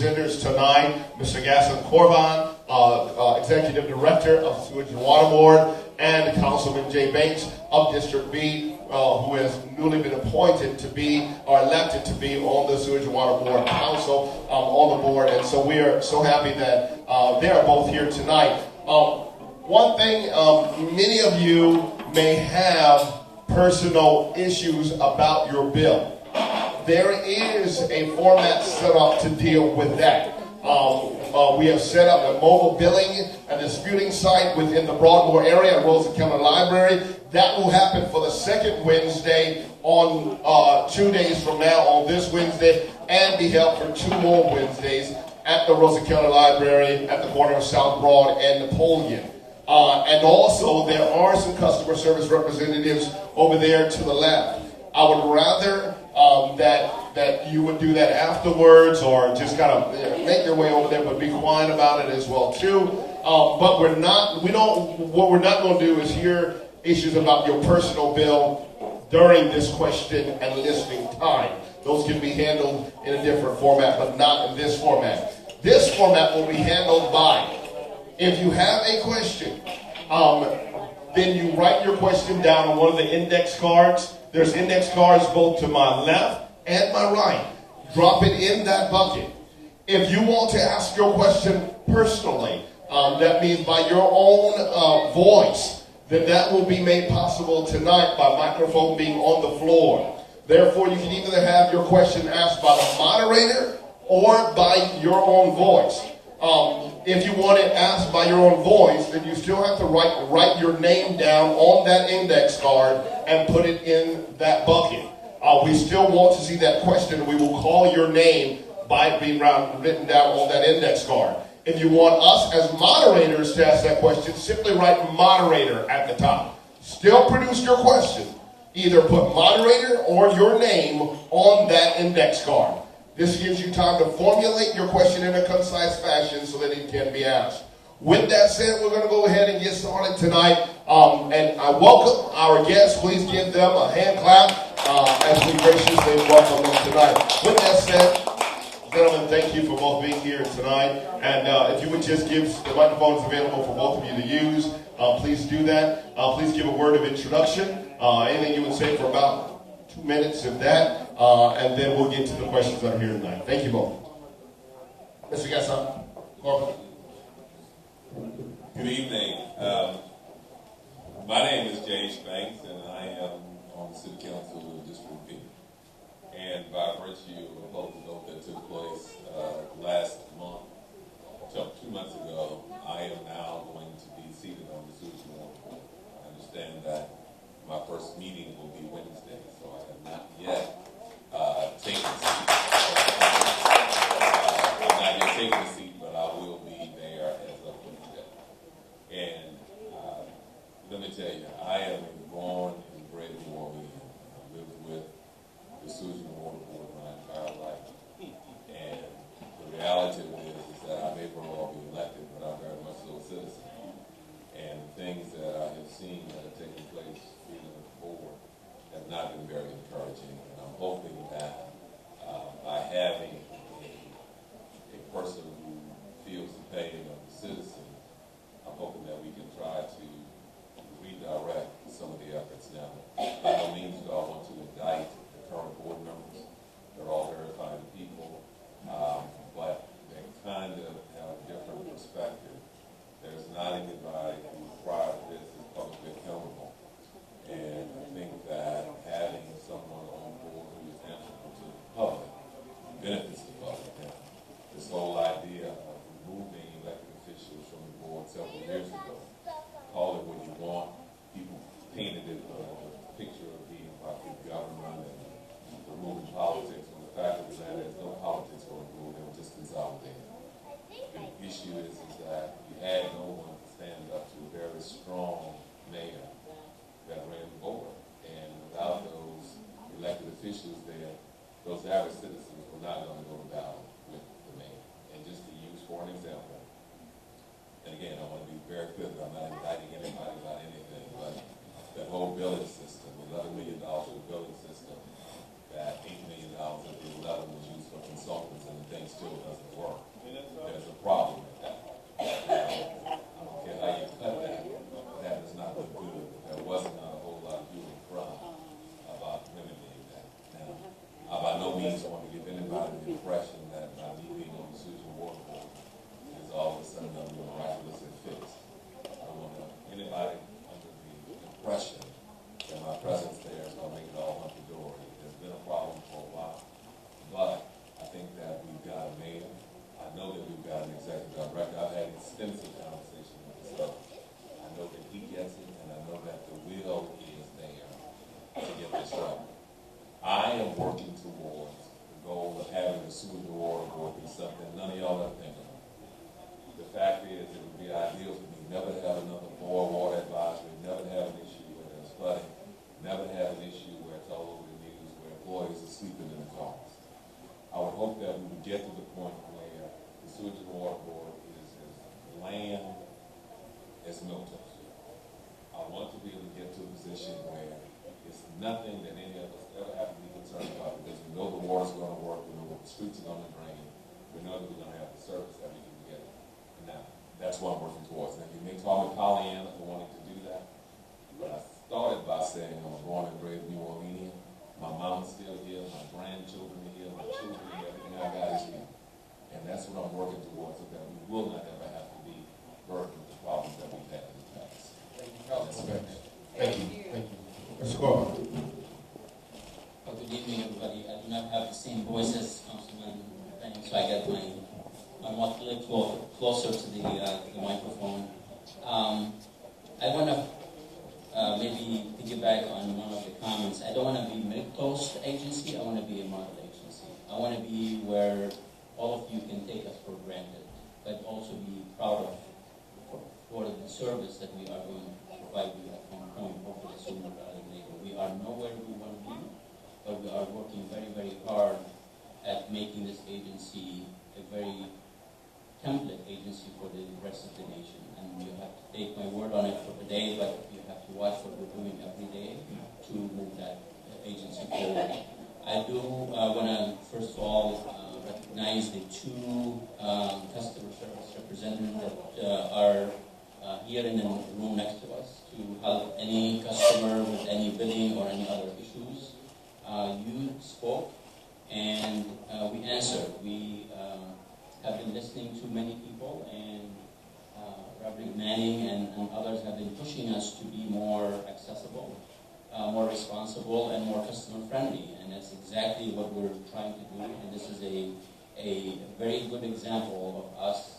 Presenters tonight, Mr. Korban, Executive Director of the Sewerage Water Board, and Councilman Jay Banks of District B, who has newly been appointed to be, or elected to be, on the Sewerage Water Board Council, on the board. And so we are so happy that they are both here tonight. One thing, many of you may have personal issues about your bill. There is a format set up to deal with that. We have set up a mobile billing and disputing site within the Broadmoor area at Rosa County Library. That will happen for the second Wednesday on 2 days from now, on this Wednesday, and be held for 2 more Wednesdays at the Rosa County Library at the corner of South Broad and Napoleon. And also, there are some customer service representatives over there to the left. I would rather that you would do that afterwards, or just kind of make your way over there, but be quiet about it as well too. But what we're not going to do is hear issues about your personal bill during this question and listening time. Those can be handled in a different format, but not in this format. This format will be handled by, if you have a question, then you write your question down on one of the index cards. There's index cards both to my left and my right. Drop it in that bucket. If you want to ask your question personally, that means by your own voice, then that will be made possible tonight by microphone being on the floor. Therefore, you can either have your question asked by the moderator or by your own voice. If you want it asked by your own voice, then you still have to write your name down on that index card and put it in that bucket. We still want to see that question. We will call your name by being written down on that index card. If you want us as moderators to ask that question, simply write moderator at the top. Still produce your question. Either put moderator or your name on that index card. This gives you time to formulate your question in a concise fashion so that it can be asked. With that said, we're going to go ahead and get started tonight. And I welcome our guests. Please give them a hand clap as we graciously welcome them tonight. With that said, gentlemen, thank you for both being here tonight. And if you would just give, the microphone is available for both of you to use. Please do that. Please give a word of introduction. Anything you would say for about 2 minutes, if that. And then we'll get to the questions that are here tonight. Thank you both. Mr. Gasson, Korban. Good evening. My name is Jay Banks, and I am on the City Council of District B. And by virtue of a public vote that took place last month, 2 months ago, I am now going to be seated on the Sewerage Water Board. I understand that my first meeting will be Wednesday, so I have not yet taken a seat. I'm not yet taking a seat, but I will be there as of Wednesday. And let me tell you, I am born and bred in New Orleans. I lived with the Sewerage Water Board my entire life. And the reality of it is that I may very well be elected, but I'm very much so a citizen. And the things that I have seen that have taken place even at the board have not been very encouraging. And I'm hoping that by having a person who feels the pain of the citizens, I'm hoping that we can try to redirect some of the efforts now. By no means do I want to indict the current board members. They're all very fine people, but they kind of have a different perspective. There's not anybody who prior to this is publicly accountable. And I think that having someone on board who is answerable to the public benefits the public. And this whole idea of removing elected officials from the board several years ago, call it what you want, people painted it a picture of being popular government and removing politics. When the fact of the matter is no politics were removed, they were just consolidated. The issue is that you had no one to stand up to a very strong mayor that ran the board. And without those elected officials there, those average citizens were not going to go down with the mayor. And just to use for an example, and again, I want to be very clear that I'm not indicting anybody about anything, but that whole billing system, $11 million for the billing system, that $8 million of the 11 was used for consultants, and the thing still doesn't work. none of y'all ever think about. The fact is, it would be ideal for me never to have another boil water advisory, never to have an issue where there's flooding, never to have an issue where it's all over the news, where employees are sleeping in the cars. I would hope that we would get to the point where the Sewerage Water Board is as bland as milktoast. I want to be able to get to a position where it's nothing that any of us ever have to be concerned about, because we know the water's going to work, we know what the streets are going to drain, we know that we're going to have the service that we can get. And now, that's what I'm working towards. Now, you may call me Pollyanna for wanting to do that, but I started by saying I'm born and bred New Orleanian. My mom's still here, my grandchildren are here, my children are here, everything I got is here. And that's what I'm working towards, so that we will not ever have to be burdened with the problems that we've had in the past. Thank you. Thank you. Mr. Korban. Good evening, everybody. I do not have the same voice as Councilman Banks, so I got my mouth a little closer to the microphone. I want to maybe piggyback on one of the comments. I don't want to be milquetoast agency. I want to be a model agency. I want to be where all of you can take us for granted, but also be proud of for the service that we are going to provide you from home, hopefully sooner rather than later. We are nowhere we want to be, but we are working very, very hard at making this agency a very template agency for the rest of the nation. And you have to take my word on it for today, but you have to watch what we're doing every day to move that agency forward. I do want to, first of all, recognize the two customer service representatives that are here in the room next to us to help any customer with any billing or any other issues. You spoke and we answered. We have been listening to many people, and Reverend Manning and others have been pushing us to be more accessible, more responsible, and more customer friendly. And that's exactly what we're trying to do. And this is a very good example of us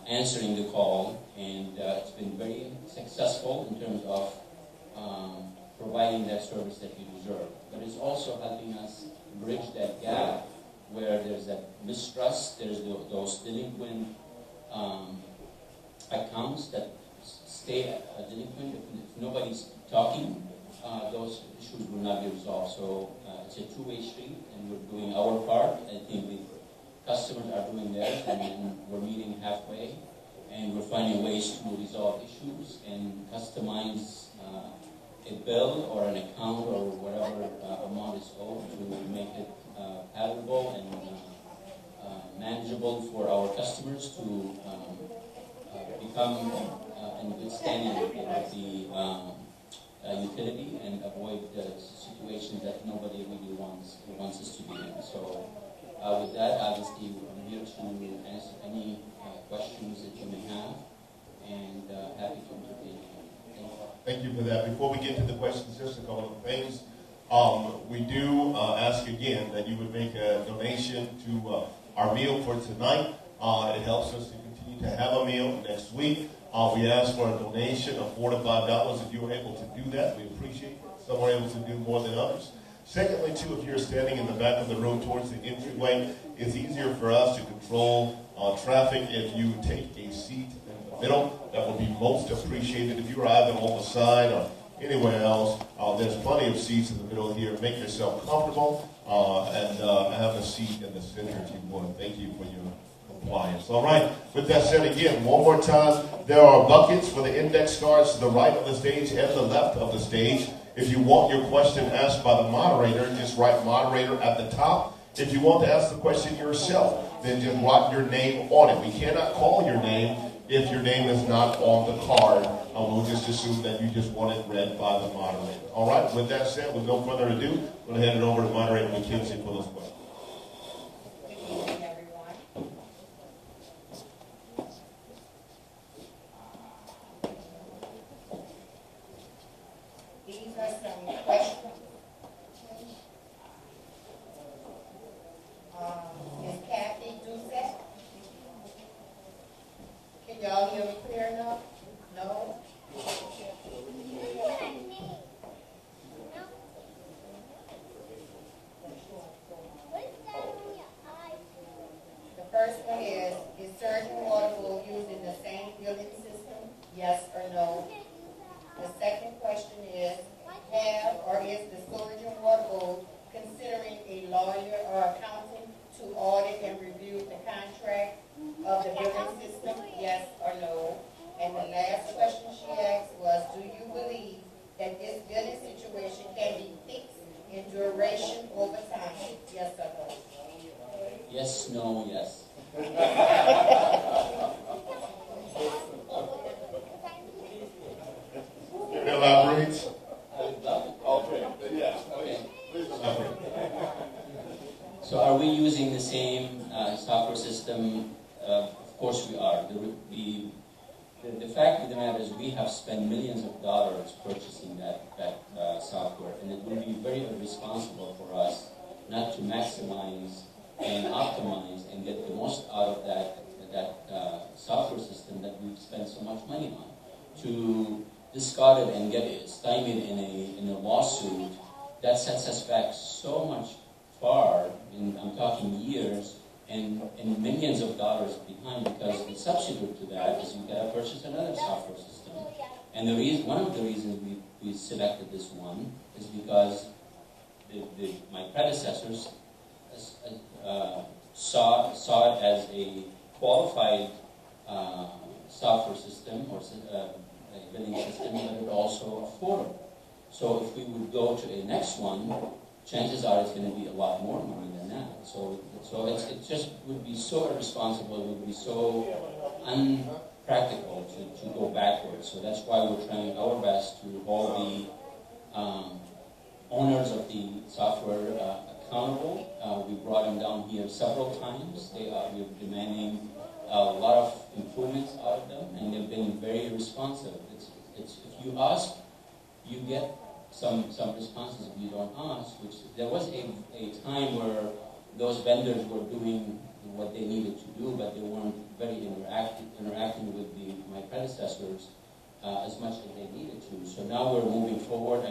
answering the call, and it's been very successful in terms of providing that service that you deserve. But it's also helping us bridge that gap where there's that mistrust, there's those delinquent accounts that stay delinquent. If nobody's talking, those issues will not be resolved. So it's a two-way street, and we're doing our part. I think the customers are doing theirs, and then we're meeting halfway, and we're finding ways to resolve issues and customize a bill or an account or whatever amount is owed to make it palatable and manageable for our customers to become in good standing with the utility and avoid the situations that nobody really wants us to be in. So with that, obviously, I'm here to answer any questions that you may have, and happy to entertain you. Thank you for that. Before we get to the questions, just a couple of things. We do ask again that you would make a donation to our meal for tonight. It helps us to continue to have a meal next week. We ask for a donation of $4 to $5. If you are able to do that, we appreciate it. Some are able to do more than others. Secondly, too, if you're standing in the back of the room towards the entryway, it's easier for us to control traffic if you take a seat in the middle. That would be most appreciated. If you are either on the side or anywhere else, there's plenty of seats in the middle here. Make yourself comfortable and have a seat in the center if you would. Thank you for your compliance. All right. With that said, again, one more time, there are buckets for the index cards to the right of the stage and the left of the stage. If you want your question asked by the moderator, just write moderator at the top. If you want to ask the question yourself, then just write your name on it. We cannot call your name if your name is not on the card. We'll just assume that you just want it read by the moderator. All right, with that said, with no further ado, I'm going to hand it over to moderator McKenzie for those questions. Good evening, everyone. These are some questions. Ms. Kathy Doucette? Can y'all hear me clear enough? No? The first one is Sewerage Water Board using the same billing system? Yes or no? The second question is, have or is the Sewerage Water Board considering a lawyer or accountant to audit and review the contract of the billing system? Yes or no? And the last question she asked was, do you believe that this billing situation can be fixed in duration over time? Yes or no? Yes, no, yes. Elaborate. Okay, yeah. Okay. Please elaborate. So are we using the same software system? Of course we are. The fact of the matter is we have spent millions of dollars purchasing that software, and it would be very irresponsible for us not to maximize and optimize and get the most out of that software system that we've spent so much money on. To discard it and get it stymied in a lawsuit, that sets us back so much far, I'm talking years, and millions of dollars behind, because the substitute to that is you gotta purchase another software system. And one of the reasons we selected this one is because my predecessors saw it as a qualified software system or a billing system, but it also affordable. So if we would go to a next one, chances are it's going to be a lot more money than that. So it just would be so irresponsible, it would be so unpractical to go backwards. So that's why we're trying our best to hold the owners of the software accountable. We brought them down here several times. We're demanding a lot of improvements out of them, and they've been very responsive. If you ask, you get some responses. If you don't ask, which there was a time where those vendors were doing what they needed to do, but they weren't very interacting with my predecessors as much as they needed to. So now we're moving forward.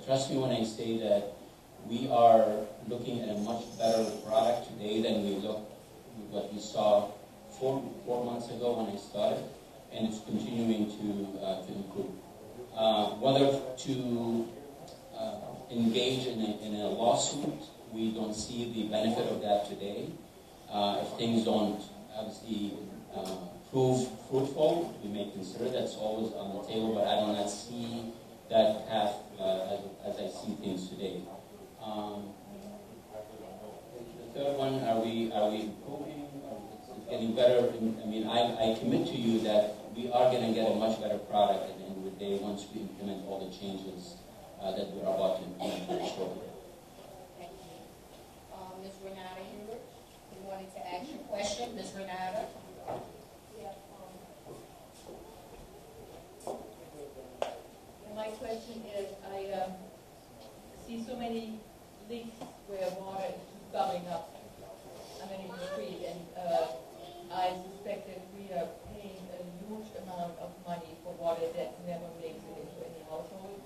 Trust me when I say that we are looking at a much better product today than what we saw four months ago when I started, and it's continuing to improve. Whether to engage in a lawsuit, we don't see the benefit of that today. If things don't obviously prove fruitful, we may consider that's always on the table, but I do not see that path as I see things today. The third one, are we improving? It's getting better? I mean, I commit to you that we are going to get a much better product at the end of the day once we implement all the changes that we're about to implement very shortly. Ms. Renata Heward, you wanted to ask your question. Ms. Renata? My question is, I see so many leaks where water is bubbling up in the street, and I suspect that we are paying a huge amount of money for water that never makes it into any household.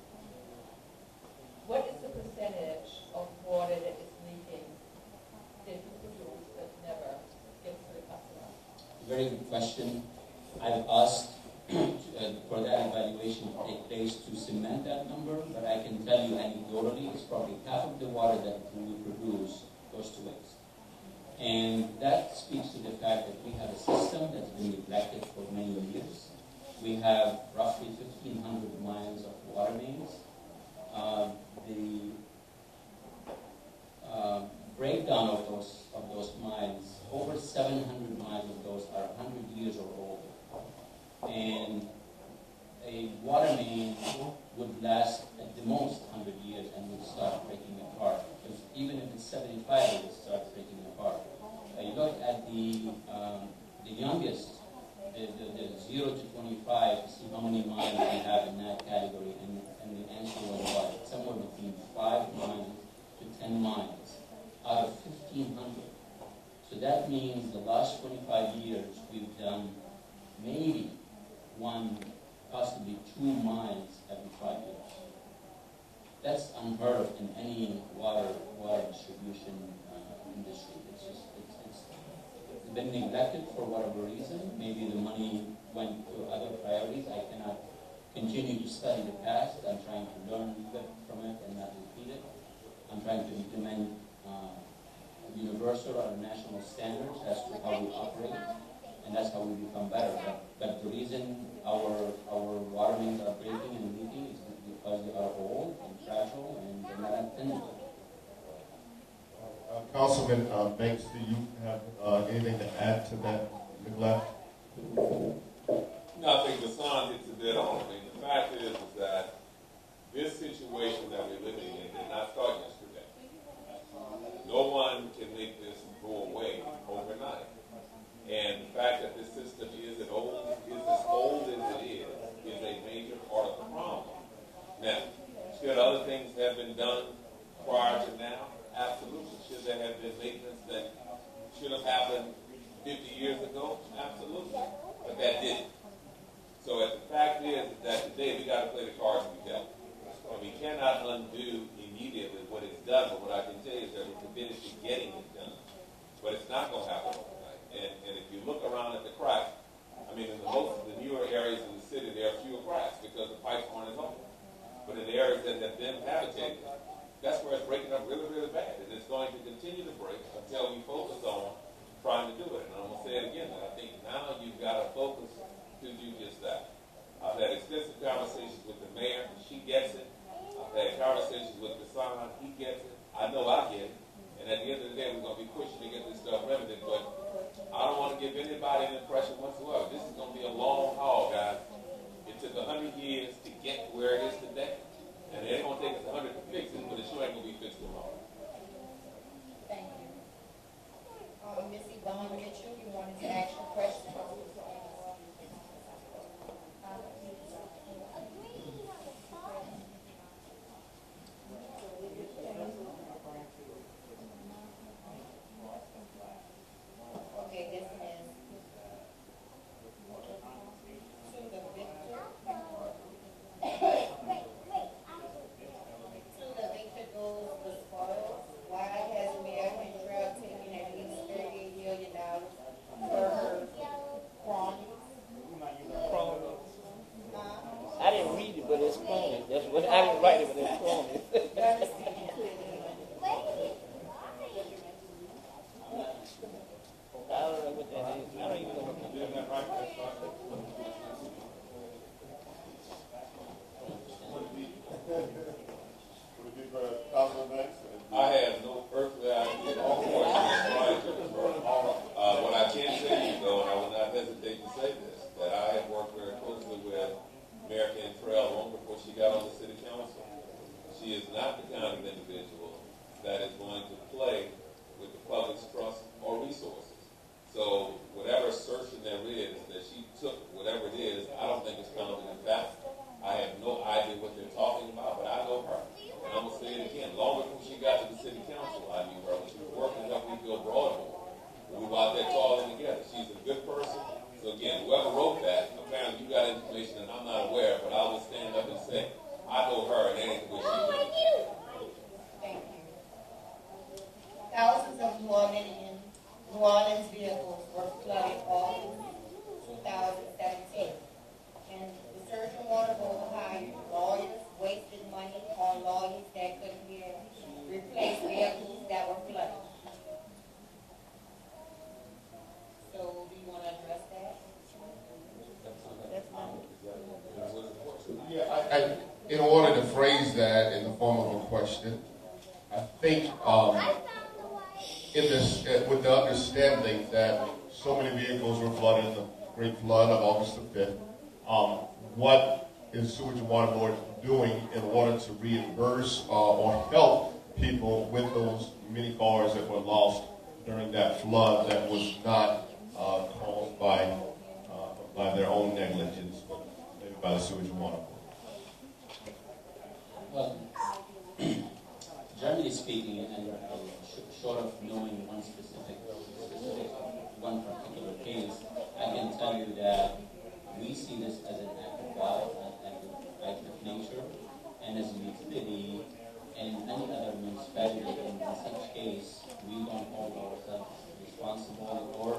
What is the percentage of water that is leaking that you produce that never gets to the customer? Very good question. I've asked for that evaluation to take place to cement that number, but I can tell you anecdotally, it's probably half of the water that we produce goes to waste. And that speaks to the fact that we have a system that's been neglected for many years. We have roughly 1,500 miles of water mains. The breakdown of those miles, over 700 miles of those are 100 years or older. And a water main would last at the most 100 years and would start breaking apart. Even if it's 75, it would start breaking apart. You look at the youngest, the 0 to 25, to see how many miles we have in that category, and the answer was what? Somewhere between 5 miles to 10 miles out of 1,500. So that means the last 25 years we've done maybe 1, possibly 2 miles every 5 years. That's unheard of in any water distribution industry. been neglected for whatever reason. Maybe the money went to other priorities. I cannot continue to study the past. I'm trying to learn from it and not repeat it. I'm trying to implement universal or national standards as to how we operate, and that's how we become better. But the reason our water mains are breaking and leaking is because they are old and fragile and they're not intended. Councilman Banks, do you have anything to add to that neglect? No, I think Hassan hits a bit on it. I mean, the fact is that this situation that we're living in did not start yesterday. No one can make this go away overnight. And the fact that this system is as old as it is a major part of the problem. Now, should other things have been done prior to now? Absolutely. Should there have been maintenance that should have happened 50 years ago? Absolutely. But that didn't. So the fact is that today we got to play the cards we dealt. And we cannot undo immediately what is done, but what I can tell you is that we're committed to getting it done. But it's not going to happen overnight. And if you look around at the cracks, I mean, in most of the newer areas of the city, there are fewer cracks because the pipes aren't as open. But in the areas that have been habitated, that's where it's breaking up really, really bad. And it's going to continue to break until we focus on trying to do it. And I'm going to say it again, that I think now you've got to focus to do just that. I've had extensive conversations with the mayor. She gets it. I've had conversations with Hassan. He gets it. I know I get it. And at the end of the day, we're going to be pushing to get this stuff remedied. But I don't want to give anybody an impression whatsoever. This is going to be a long haul, guys. It took 100 years to get to where it is today. And it ain't going to take us 100 to fix it, but it sure ain't going to be fixed tomorrow. Thank you. Ms. Yvonne Mitchell, you wanted to ask your question? Okay, this is to the victor. To the victor goes the spoils. Why has Mayor Cantrell taken at least $38 million for her cronies? I didn't read it, but it's crony. That's what I didn't write it, but it's crony. Let us see you clearly. I don't know what that is. I don't even know what that is. Would it be for Councilman Banks? I have no earthly idea. What I can tell you, though, and I will not hesitate to say this, that I have worked very closely with Mayor Cantrell long before she got on the city council. She is not the kind of individual that is going to play with the public's trust or resources. So whatever assertion there is that she took, whatever it is, I don't think it's founded in fact. I have no idea what they're talking about, but I know her. And I'm going to say it again. Long before she got to the city council, I knew her. When she was working at SWBNO Broadboard, we were out there toiling together. She's a good person. So again, whoever wrote that, apparently you got information that I'm not aware of, but I will stand up and say, I know her and anything what she did. Thank you. Thousands of New Orleans vehicles were flooded all in 2017. And the Sewerage Water Board hired lawyers, wasted money on lawyers that couldn't even replace vehicles that were flooded. So, do you want to address that? Yeah, in order to phrase that in the form of a question, I think with the understanding that so many vehicles were flooded in the Great Flood of August the 5th, what is Sewerage Water Board doing in order to reimburse or help people with those many cars that were lost during that flood that was not caused by their own negligence, but maybe by the Sewerage Water Board? Well, generally speaking, and short of knowing one particular case, I can tell you that we see this as an act of God, an act of nature, and as a utility and any other municipality in such case, we don't hold ourselves responsible or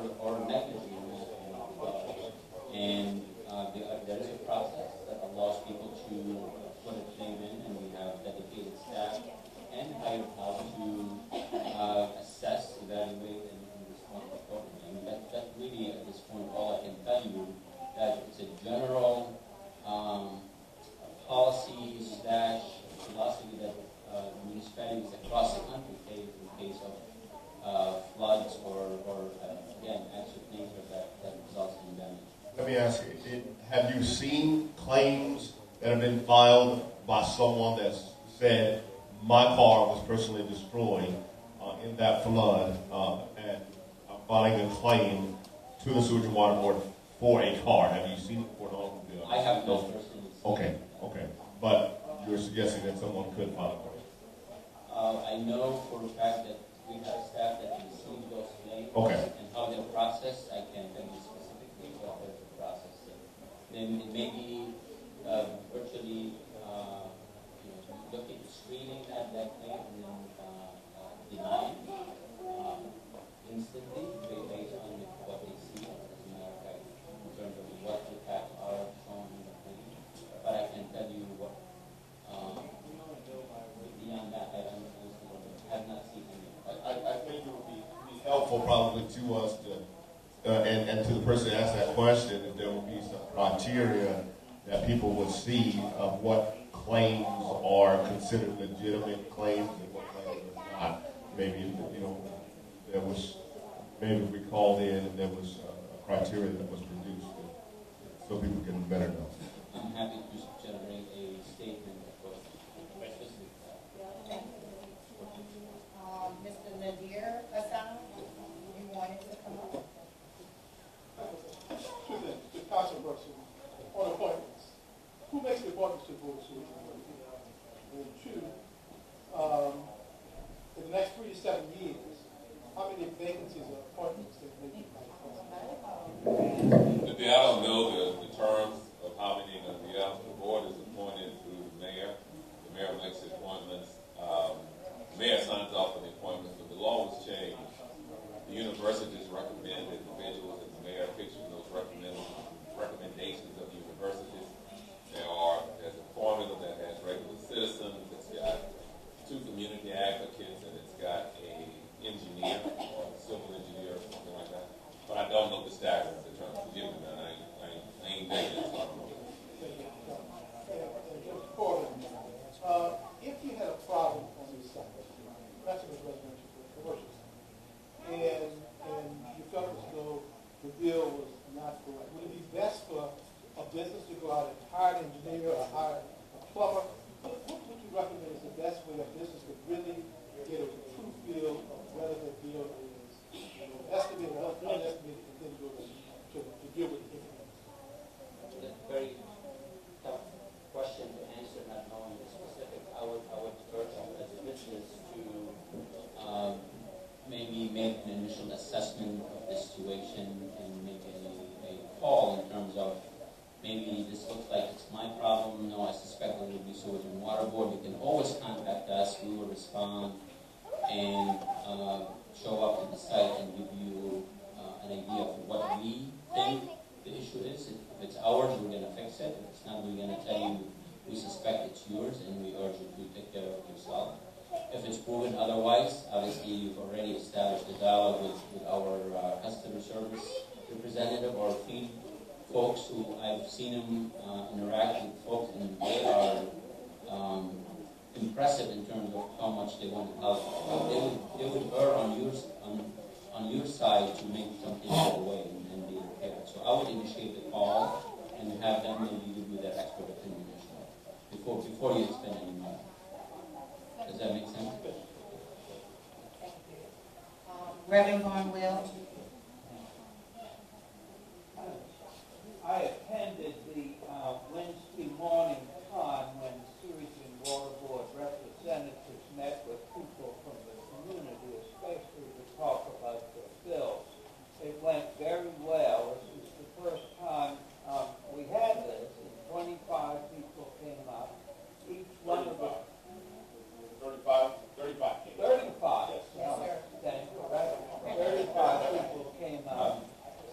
me ask you, have you seen claims that have been filed by someone that's said, my car was personally destroyed in that flood, and I'm filing a claim to the Sewerage Water Board for a car? Have you seen it for an automobile? I have not personally seen Okay, it. okay. But you're suggesting that someone could file a claim? I know for a fact that we have staff that receive those claims. Okay. And how they're processed, I can't tell you specifically what they're processed. Then it may be virtually looking, screening at that claim and then denying instantly based on what they see, as a matter of fact, in terms of what the facts are shown in the claim. But I can tell you what, beyond that, I have not seen any. I think it would be helpful probably to us and to the person that asked that question, if there would be some criteria that people would see of what claims are considered legitimate claims and what claims are not. Maybe, there was, maybe we called in and there was a criteria that was produced so people can better know. I'm happy to generate a statement for specific. Mr. Nadir Hassan, you wanted to come up? To Councilperson, on appointments, who makes the appointments to the Board of Supervisors? And two, in the next 3 to 7 years, how many vacancies or appointments that may be I don't know the terms of how many are going to be out. The board is appointed through the mayor. The mayor makes the appointments. The mayor signs off on the appointments, but the law was changed. The universities recommend individuals, and the mayor picks from those recommendations of the universities. There's a formula that has regular citizens, it's got 2 community advocates, and it's got a engineer, or a civil engineer, or something like that. But I don't know the staggering of the terms. Forgive me, man. I ain't big into it. Korban, if you had a problem on this site, that's a residential commercial site, and you felt as though the bill was not correct, would it be best for a business to go out and hire an engineer or hire a plumber? What would you recommend is the best way a business could really get a true feel of whether the bill is estimated or unestimated, and then go to deal with it? That's a very tough question to answer, not knowing the specific. I would urge as a business to maybe make an initial assessment of the situation and make a call in terms of maybe this looks like it's my problem. No, I suspect it will be Sewerage and Water Board. You can always contact us. We will respond and show up at the site and give you an idea of what we think the issue is. If it's ours, we're going to fix it. If it's not, we're going to tell you we suspect it's yours, and we urge you to take care of it yourself. If it's proven otherwise, obviously you've already established a dialogue with our customer service representative or field folks who I've seen them interact with folks, and they are impressive in terms of how much they want to help. They would err on your side to make something go away and be repaired. So I would initiate the call and have them maybe give you their expert opinion before you spend any money. Does that make sense? Thank you. Reverend Barnwell. I attended the Wednesday morning time when the Sewerage and Water Board representatives met with people from the community, especially to talk about their bills. It went very well. This is the first time we had this, and 25 people came up. Each one of them. 35 came up. 35. Yes, sir. Thank you. 35 people came up.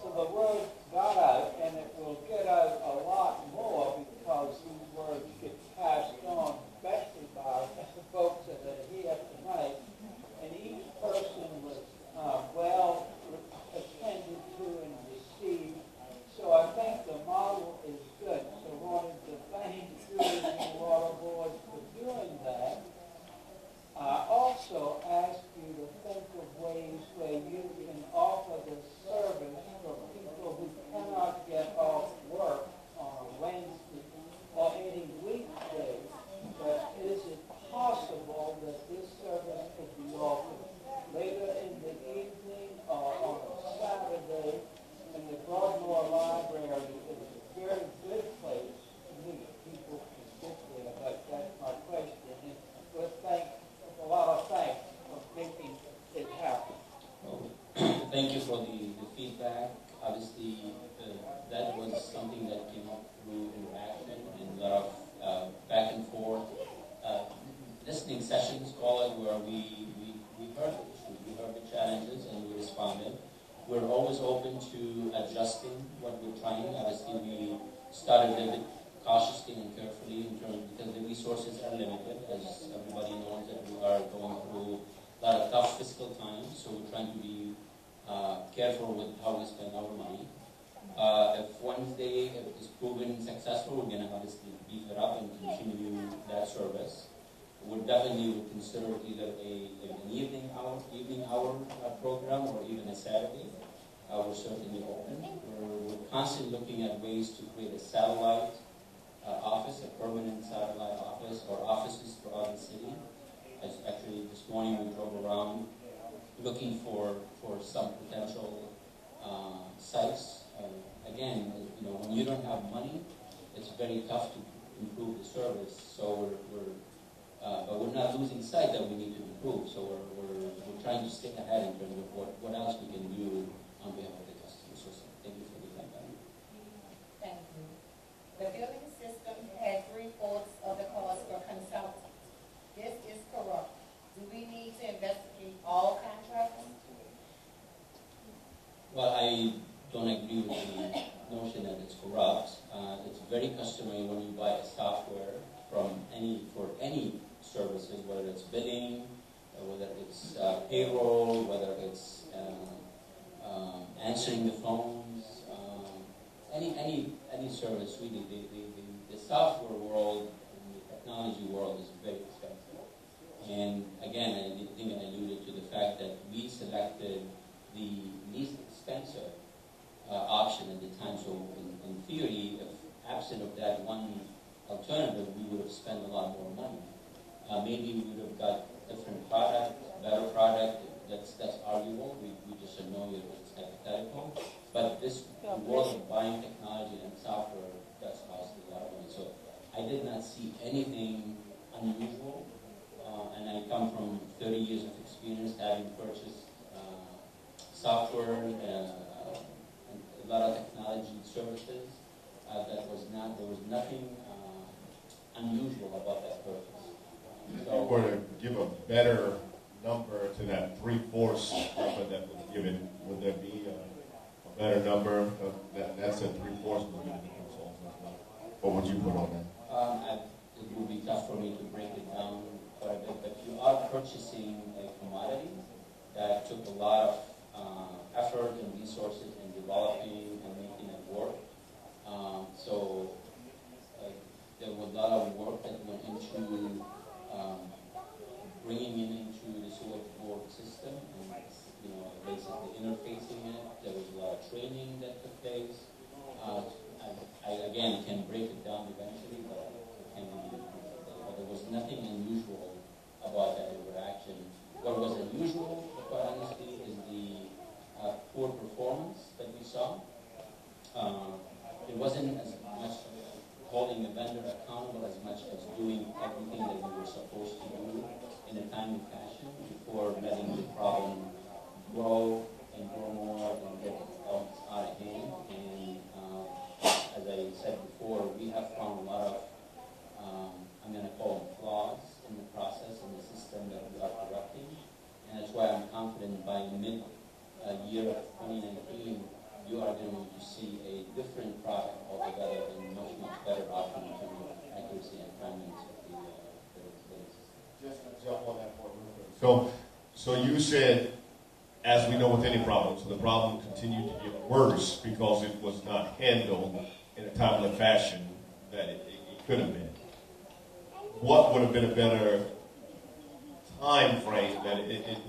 So the word got out, and it will get out a lot more because these words get passed on, especially by the folks that are here tonight. And each person was well attended to and obviously, that was something that came up through interaction and a lot of back and forth listening sessions, call it, where we heard the issues, we heard the challenges, and we responded. We're always open to adjusting what we're trying. Obviously, we started a little bit cautiously and carefully in terms, because the resources are limited, as everybody knows that we are going through a lot of tough fiscal times, so we're trying to be careful with how we spend our money. If Wednesday is proven successful, we're going to obviously beef it up and continue that service. We definitely would consider either an evening hour program or even a Saturday. We're certainly open. We're constantly looking at ways to create a satellite office, a permanent satellite office, or offices throughout the city. Actually, this morning we drove around looking for some potential sites. Again, when you don't have money, it's very tough to improve the service. So but we're not losing sight that we need to improve. So we're trying to stay ahead in terms of what else we can do on behalf of the customers. So thank you for the feedback. Thank you. The building system had 3/4 of the cost for consultants. This is corrupt. Do we need to investigate all contractors? Well, I don't agree with the notion that it's corrupt. It's very customary when you buy a software for any services, whether it's billing, whether it's payroll, whether it's answering the phones, any service really. The software world and the technology world is very expensive. And again, I think I alluded to the fact that we selected the least expensive option at the time. So in theory, if absent of that one alternative, we would have spent a lot more money. Maybe we would have got different product, better product. That's arguable. We just don't know if it's hypothetical. But this world of buying technology and software does cost a lot of money. So I did not see anything unusual. And I come from 30 years of experience having purchased software and a lot of technology services. There was nothing unusual about that purchase. If you were to give a better number to that 3/4 number that was given, would there be a better number? That's a 3/4 would be the consultant. What would you put on that? It would be tough for me to break it down quite a bit, but you are purchasing a commodity that took a lot of effort and resources in developing and making it work. So there was a lot of work that went into bringing it into the Sewerage Board system and basically interfacing it. There was a lot of training that took place. I again can break it down eventually, but I can't give you the details. But there was nothing unusual about that interaction. What was unusual, quite honestly, is the poor performance that we saw. It wasn't as much holding the vendor accountable as much as doing everything that we were supposed to do in a timely fashion before letting the problem grow and grow more and get out of hand. And as I said before, we have found a lot of, I'm going to call them flaws in the process and the system that we are correcting. And that's why I'm confident by mid-year of 2019, you are going to see a different product altogether and much better outcome in terms of accuracy and timeliness of the system. Just to jump on that point real quick. So you said, as we know with any problem, so the problem continued to get worse because it was not handled in a timely fashion that it could have been. What would have been a better time frame that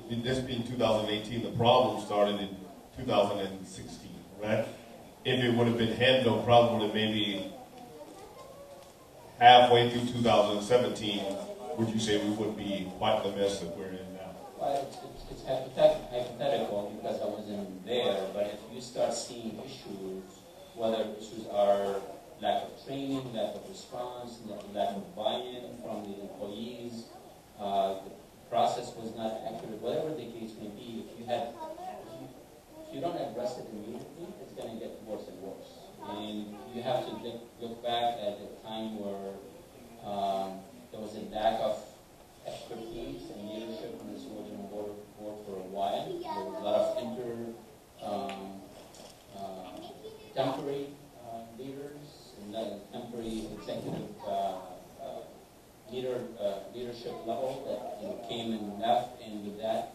this being 2018, the problem started in 2016, right? If it would have been handled probably maybe halfway through 2017, would you say we would be quite the mess that we're in now? Well, it's hypothetical because I wasn't there, but if you start seeing issues, whether issues are lack of training, lack of response, lack of buy-in from the employees, the process was not accurate, whatever the case may be, if you don't address it immediately, it's going to temporary leaders and temporary executive leadership level that came and left, and with that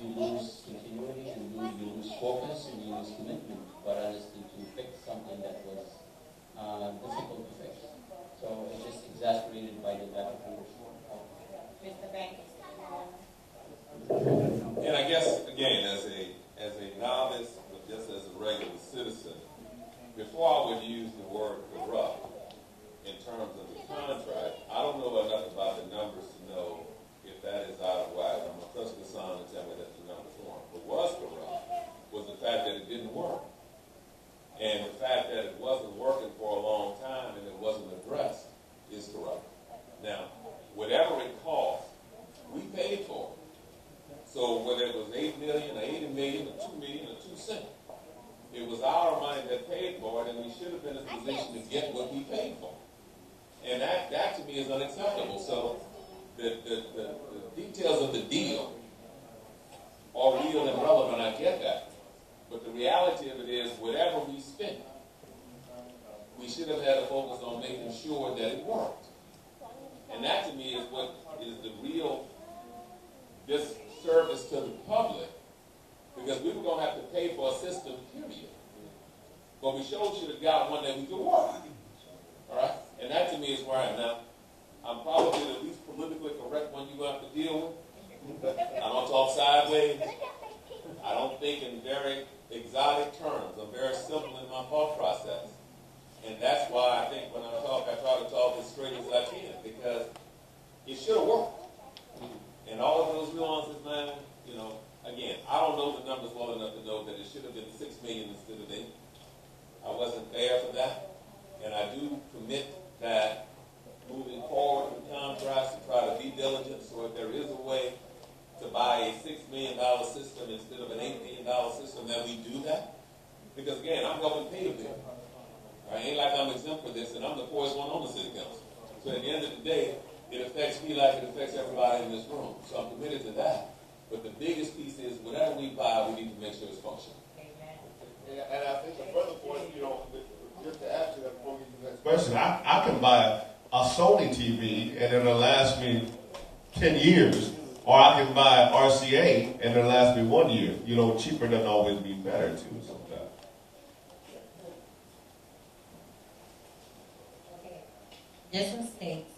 you lose continuity and you lose focus and you lose commitment. But honestly, to fix something that was difficult to fix, so it's just exasperated by the lack of leadership. Mr. Banks? And I guess, again, as a novice, but just as a regular citizen, before I would use the word corrupt in terms of the contract, I don't know enough about the numbers to know if that is out of whack. I'm going to trust the son to tell me that the numbers weren't. What was corrupt was the fact that it didn't work. And the fact that it wasn't working for a long time and it wasn't addressed is corrupt. Now, whatever it cost, we paid for it. So whether it was $8 million or $80 million or $2 million or 2 cents, it was our money that paid for it, and we should have been in a position to get what we paid for. And that to me is unacceptable. So the details of the deal are real and relevant, I get that. But the reality of it is, whatever we spent, we should have had a focus on making sure that it worked. And that to me is what is the real disservice to the public, because we were going to have to pay for a system, period. But we sure should have got one that we could work. All right? And that to me is where I am now. I'm probably the least politically correct one you're going to have to deal with. I don't talk sideways. I don't think in very exotic terms. I'm very simple in my thought process. And that's why I think when I talk, I try to talk as straight as I can, because it should have worked. And all of those nuances, man, again, I don't know the numbers well enough to know that it should have been 6 million instead of 8. I wasn't there for that. And I do commit that moving forward with contracts to try to be diligent. So if there is a way to buy a $6 million system instead of an $8 million system, that we do that. Because again, I'm helping pay a bill. Right? Ain't like I'm exempt for this, and I'm the poorest one on the city council. So at the end of the day, it affects me like it affects everybody in this room. So I'm committed to that. But the biggest piece is, whatever we buy, we need to make sure it's functional. And I think the further point, just to add to that before we get to the next question, I can buy a Sony TV and it'll last me 10 years, or I can buy an RCA and it'll last me 1 year. Cheaper doesn't always be better too sometimes. Okay. This one states,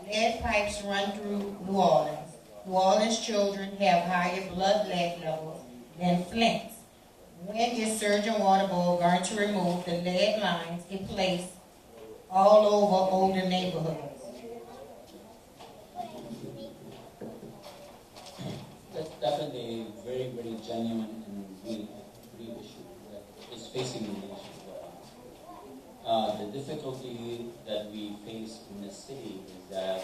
lead pipes run through New Orleans. New Orleans children have higher blood lead levels than Flint's. When is Sewerage Water Board going to remove the lead lines in place all over older neighborhoods? That's definitely a very, very genuine and real issue that is facing the nation. The difficulty that we face in the city is that,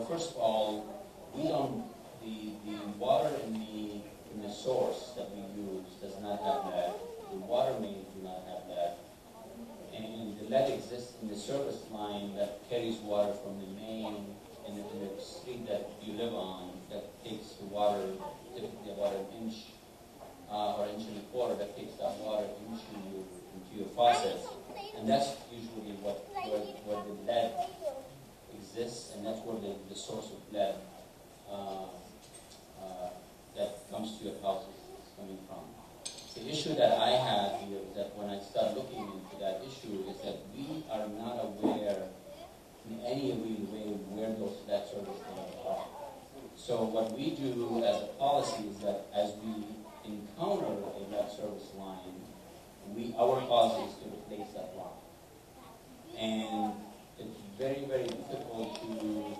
first of all, the water in the source that we use does not have lead. The water mains do not have lead. And the lead exists in the service line that carries water from the main in the street that you live on, that takes the water, typically about an inch or inch and a quarter, that takes that water into your faucets. And that's usually where the lead exists, and that's where the source of lead that comes to your house is coming from. The issue that I have here is that when I start looking into that issue is that we are not aware in any real way where those lead service lines are. So what we do as a policy is that as we encounter a lead service line, our policy is to replace that line. And it's very, very difficult to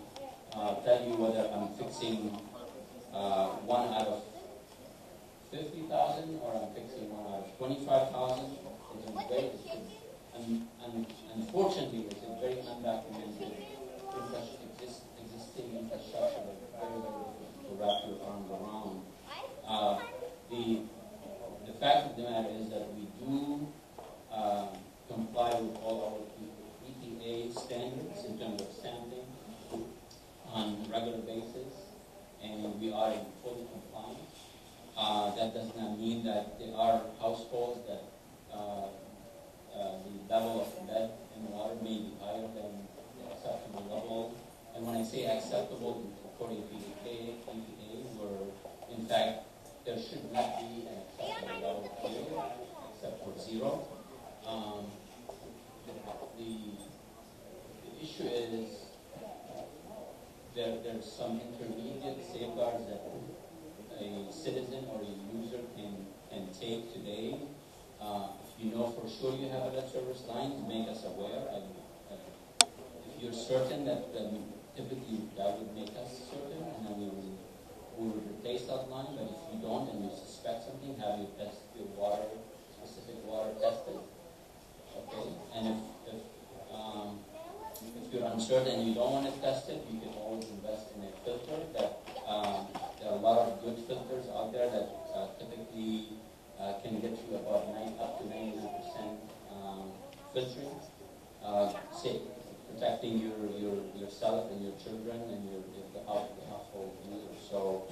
tell you whether I'm fixing 1 out of 50,000 or I'm fixing 1 out of 25,000. Unfortunately, it's a very undocumented existing infrastructure that's very, very difficult to wrap your arms around. The fact of the matter is that we do comply with all our EPA standards in terms of sampling on a regular basis, and we are in full compliance. That does not mean that there are households that zero. The issue is there's some intermediate safeguards that a citizen or a user can take today. If you know for sure you have a lead service line, make us aware. If you're certain that, typically that would make us certain, and then we would replace that line. But if you don't and you suspect something, have you test your water, specific water tested? Okay, and if you're uncertain and you don't want to test it, you can always invest in a filter. There are a lot of good filters out there that typically can get you about up to 99% filtering, protecting yourself and your children and the household users. So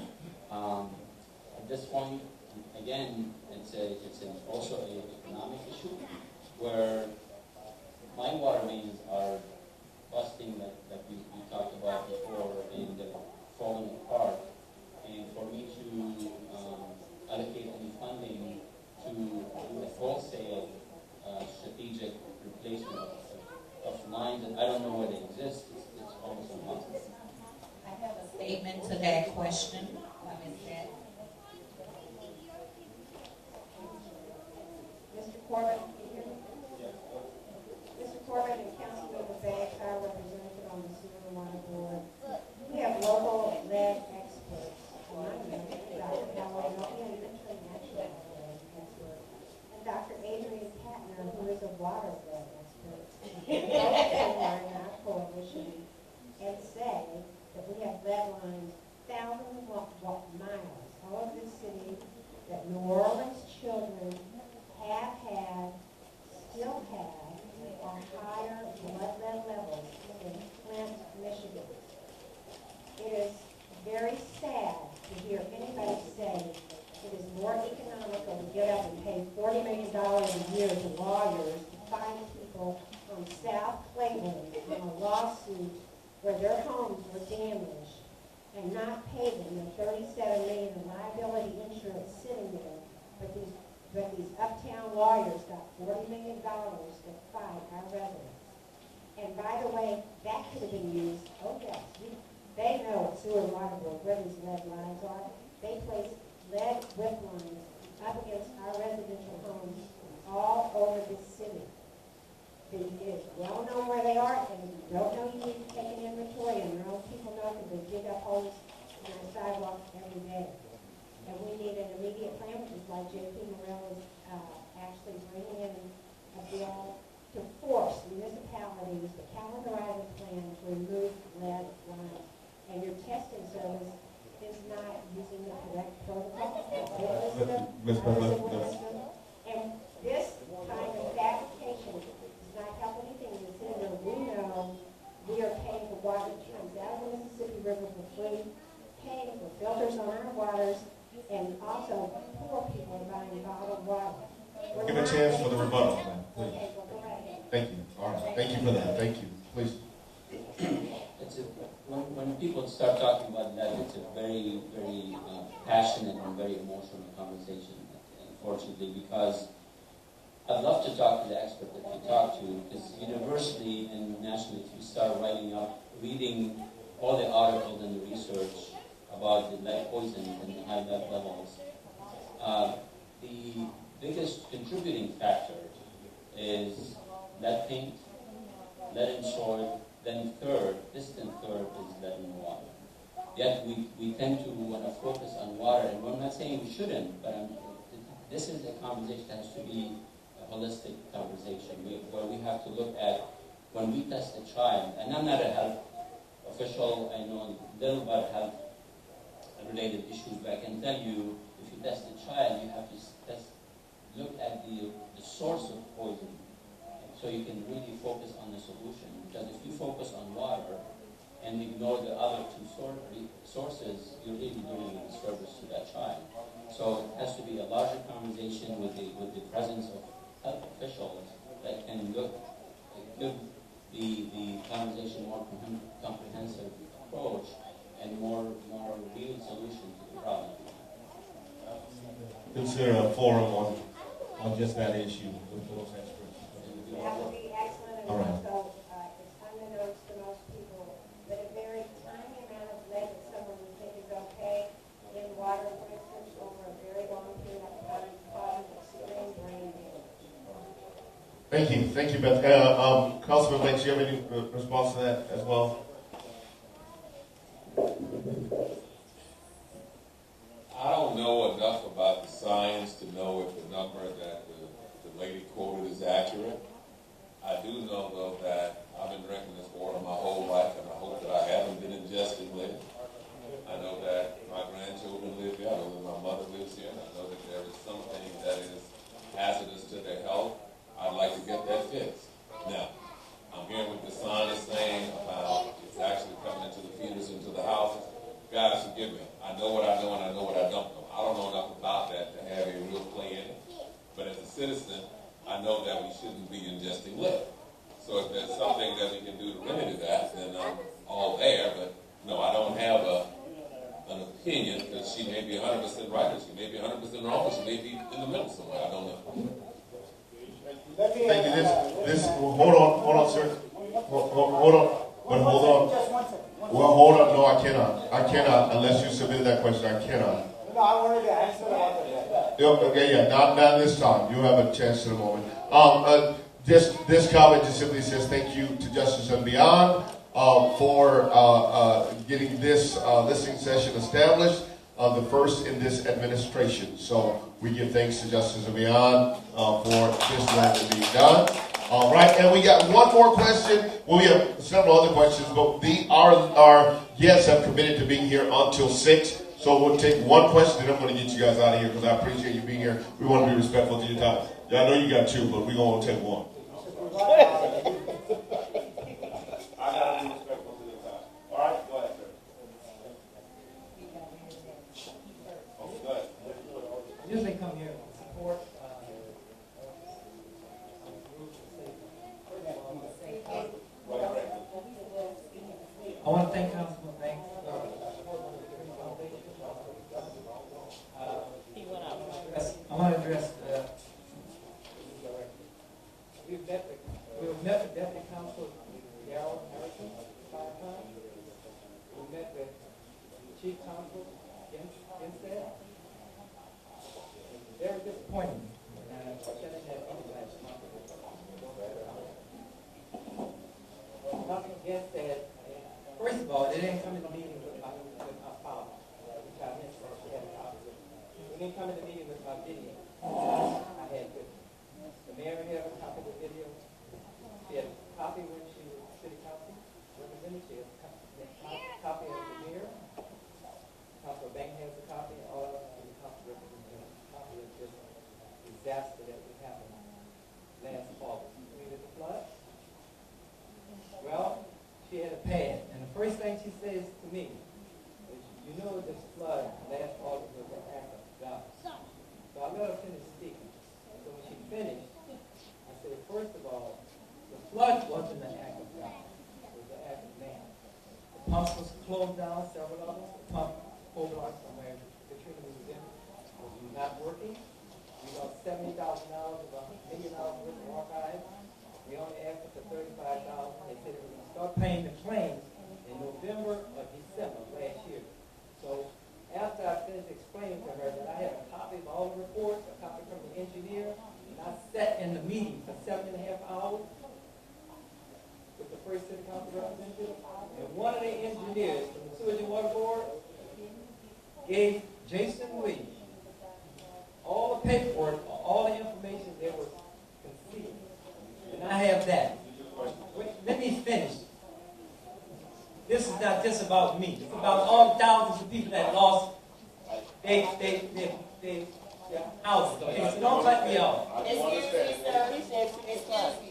at this point, again, it's also an economic issue where my water mains are busting that we talked about before and falling apart. And for me to allocate any funding to do a wholesale strategic replacement of lines that I don't know where they exist, it's almost impossible. I have a statement to that question. Mr. Korban, can you hear me? Mr. Korban and Councilmember Banks, our representative on the Sewerage Water Board, we have local lead experts. Dr. Howard Milton, and Dr. Adrian Patner, who is a water lead expert. Both are in our coalition and say that we have lead lines thousands of miles all over the city, that New Orleans children have had, still have, or higher blood lead levels in Flint, Michigan. It is very sad to hear anybody say it is more economical to get up and pay $40 million a year to lawyers to find people on South Cleveland in a lawsuit where their homes were damaged and not pay them the $37 million in liability insurance sitting there, but these uptown lawyers got $40 million to fight our residents. And by the way, that could have been used, oh yes, they know at Sewerage Water Board where these lead lines are. They place lead whip lines up against our residential homes all over the city. It is well known where they are, and if you don't know, you need to take an inventory, and your own people know because they dig up holes in our sidewalks every day. And we need an immediate plan, which is why J.P. Morrell is actually bringing in a bill to force municipalities to calendarize a plan to remove lead lines. And your testing service is not using the correct protocol. And this kind of fabrication does not help anything in the city where we know we are paying for water that comes out of the Mississippi River for free, paying for filters on our waters, and also poor people are buying bottled water. Give a chance for the rebuttal, ma'am, please. Okay, well, go right ahead. Thank you. All right. Thank you for that. Thank you. Please. When people start talking about that, it's a very, very passionate and very emotional conversation, unfortunately, because I'd love to talk to the expert that you talk to, because universally and nationally, if you start reading all the articles and the research about the lead poison and the high lead levels, the biggest contributing factor is lead paint, lead in soil, then distant third is lead in water. Yet we tend to want to focus on water, and I'm not saying we shouldn't, but this is a conversation that has to be a holistic conversation where we have to look at when we test a child, and I'm not a health official, I know a little about health related issues, but I can tell you, if you test a child, you have to look at the source of poison, so you can really focus on the solution. Because if you focus on water and ignore the other two sources, you're really doing a disservice to that child. So it has to be a larger conversation with the presence of health officials that can give the conversation more comprehensive approach and more real solution to the problem. Consider a forum on just that issue with those experts. That would be excellent, and All right. also, it's unbeknownst to most people that a very tiny amount of lead that someone would think is okay in water, for instance, over a very long period of time, causes extreme brain damage. Thank you, Beth. Councilman Banks, do you have any response to that as well? I don't know enough about the science to know if the number that the lady quoted is accurate. I do know, though, that I've been drinking this water my whole life, and I hope that I haven't been ingesting lead. I know that my grandchildren live here. I know that my mother lives here. And I know that there is something that is hazardous to their health. I'd like to get that fixed. Now, I'm hearing what the sign is saying about it's actually coming into the feeders, into the houses. Guys, forgive me. I know what I know and I know what I don't know. I don't know enough about that to have a real play in it. But as a citizen, I know that we shouldn't be ingesting lead. So if there's something that we can do to remedy that, then I'm all there. But no, I don't have an opinion, because she may be 100% right or she may be 100% wrong, or she may be in the middle somewhere. I don't know. Thank you. Hold on, sir. Hold on. But hold on. Just 1 second. Well, hold on. No, I cannot. Unless you submitted that question, I cannot. No, I wanted to answer that. Okay, not this time. You have a chance in a moment. This comment just simply says thank you to Justice and Beyond for getting this listening session established, the first in this administration. So we give thanks to Justice and Beyond for this work being done. All right, and we got one more question. Well, we have several other questions, but our guests have committed to being here until 6. So we'll take one question, and I'm going to get you guys out of here because I appreciate you being here. We want to be respectful to your time. Yeah, I know you got 2, but we're going to take one. I got to be respectful to the time. All right, go ahead, sir. Oh, go ahead. I usually come here to support I want to thank Councilman Banks. I want to address we've met with Deputy Council Darrell Harrison 5 times. We met with Chief Counsel Instead. Very disappointing. And I said that last month. Nothing against that. First of all, they didn't come to the meeting with my file, which I missed. We had a copy of it. They didn't come to the meeting with my video. I had with the mayor had a copy of the video. She had a copy when she was city council representative. She had a copy of the mayor. Council Bank has a copy. All of us city council representatives have a copy of this disaster that happened last fall. With the flood. Well, she had a pad, and the first thing she says to me is, "You know this flood last fall was an act of God." So I let her finish speaking. So when she finished, I said, first of all, the flood wasn't an act of God. It was an act of man. The pumps was closed down, several of them. The pump Korban, somewhere Katrina was in, was not working. We lost $70,000 of $1 million worth of archives. We only asked for $35,000. They said they were going to start paying the claims in November or December last year. So after I finished explaining to her that I had a copy of all the reports, a copy from the engineer, and I sat in the meeting for 7.5 hours with the first city council representative, and one of the engineers from the Sewerage Water Board gave Jason Lee all the paperwork, all the information that was conceived. And I have that. Let me finish. This is not just about me. It's about all thousands of people that lost their houses. Okay, so don't cut me off. Excuse me, sir. Excuse me.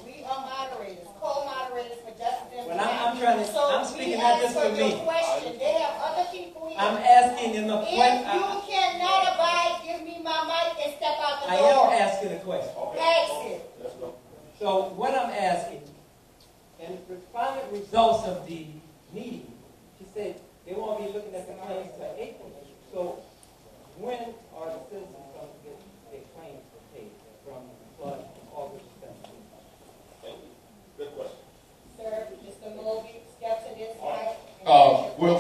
We are moderators, co-moderators for justice and Well, I'm speaking not just for me. Question. They have other people here. I'm asking them a If question. you cannot abide, give me my mic and step out the I door. am asking a question. Ask it. So what I'm asking, and the final results of the meeting, she said they won't be looking at the claims till April. So when are the citizens going to get their claims paid?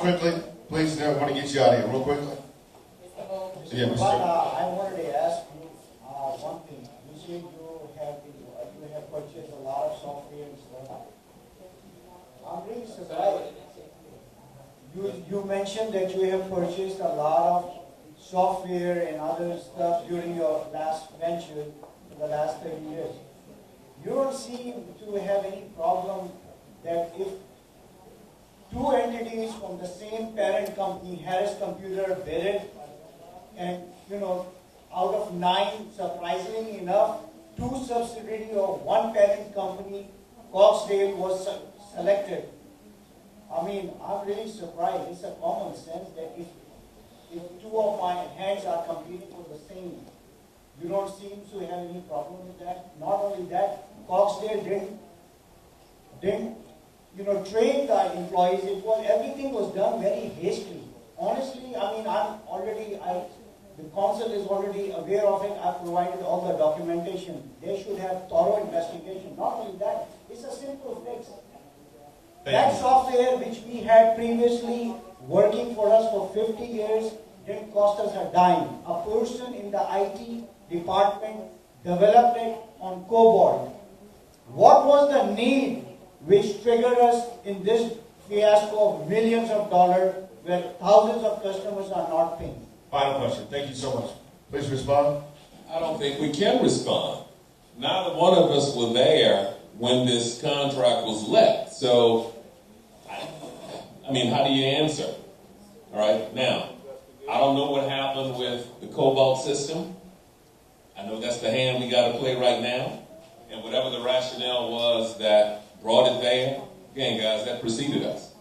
quickly, please. I want to get you out of here real quickly. Mr. Hope? Yeah, But Mr. I wanted to ask you one thing. You said you have purchased a lot of software and stuff. I'm really surprised. You mentioned that you have purchased a lot of software and other stuff during your last venture for the last 30 years. You don't seem to have any problem that if two entities from the same parent company, Harris Computer, bid it, and out of 9, surprisingly enough, 2 subsidiary of one parent company, Coxdale, was selected. I mean, I'm really surprised. It's a common sense that if 2 of my hands are competing for the same, you don't seem to have any problem with that. Not only that, Coxdale didn't train the employees. Everything was done very hastily. Honestly, I mean, the council is already aware of it. I've provided all the documentation. They should have thorough investigation. Not only that, it's a simple fix. That software which we had previously working for us for 50 years didn't cost us a dime. A person in the IT department developed it on Korban. What was the need which triggered us in this fiasco of millions of dollars where thousands of customers are not paying? Final question. Thank you so much. Please respond. I don't think we can respond. Neither one of us were there when this contract was let. So, I mean, how do you answer? All right, now, I don't know what happened with the Cobalt system. I know that's the hand we got to play right now. And whatever the rationale was that brought it there, again, guys, that preceded us.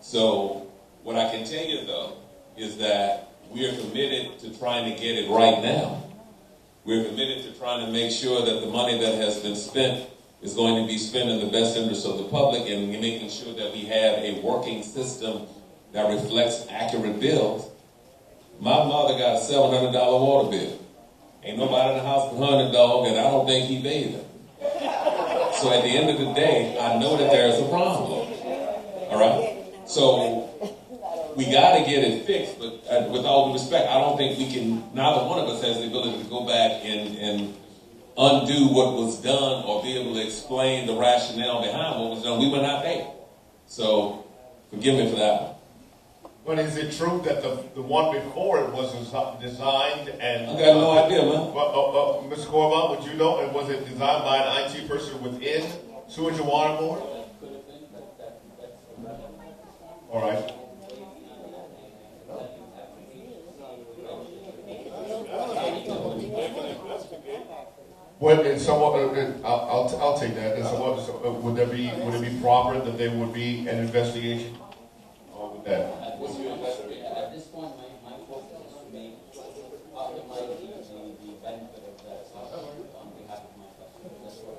So, what I can tell you, though, is that we are committed to trying to get it right now. We're committed to trying to make sure that the money that has been spent is going to be spent in the best interest of the public, and making sure that we have a working system that reflects accurate bills. My mother got a $700 water bill. Ain't nobody in the house behind the dog, and I don't think he paid it. So at the end of the day, I know that there's a problem. All right? So we got to get it fixed, but with all due respect, I don't think we can, neither one of us has the ability to go back and undo what was done or be able to explain the rationale behind what was done. We were not there. So forgive me for that one. But is it true that the one before it was designed and... I got no idea, man. Mr. Korban, would you know? And was it designed by an IT person within Sewerage Water Board? All right. Well, and somewhat, I'll take that. And somewhat, would it be proper that there would be an investigation? Or would that? At this point, my focus is to make optimize the benefit of that on behalf of my customers. That's what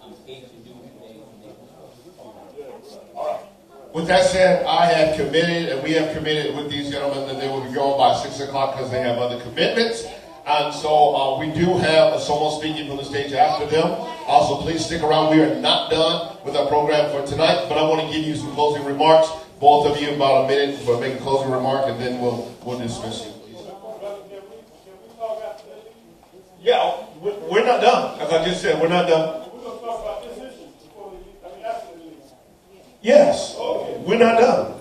I'm paid to do today to make this. All right. With that said, I have committed, and we have committed with these gentlemen that they will be going by 6 o'clock because they have other commitments. And so we do have someone speaking from the stage after them. Also, please stick around. We are not done with our program for tonight, but I want to give you some closing remarks. Both of you about a minute for make a closing remark, and then we'll dismiss you. Yeah, we're not done. As I just said, we're not done. We're going to talk about this issue before after the meeting. Yes, we're not done.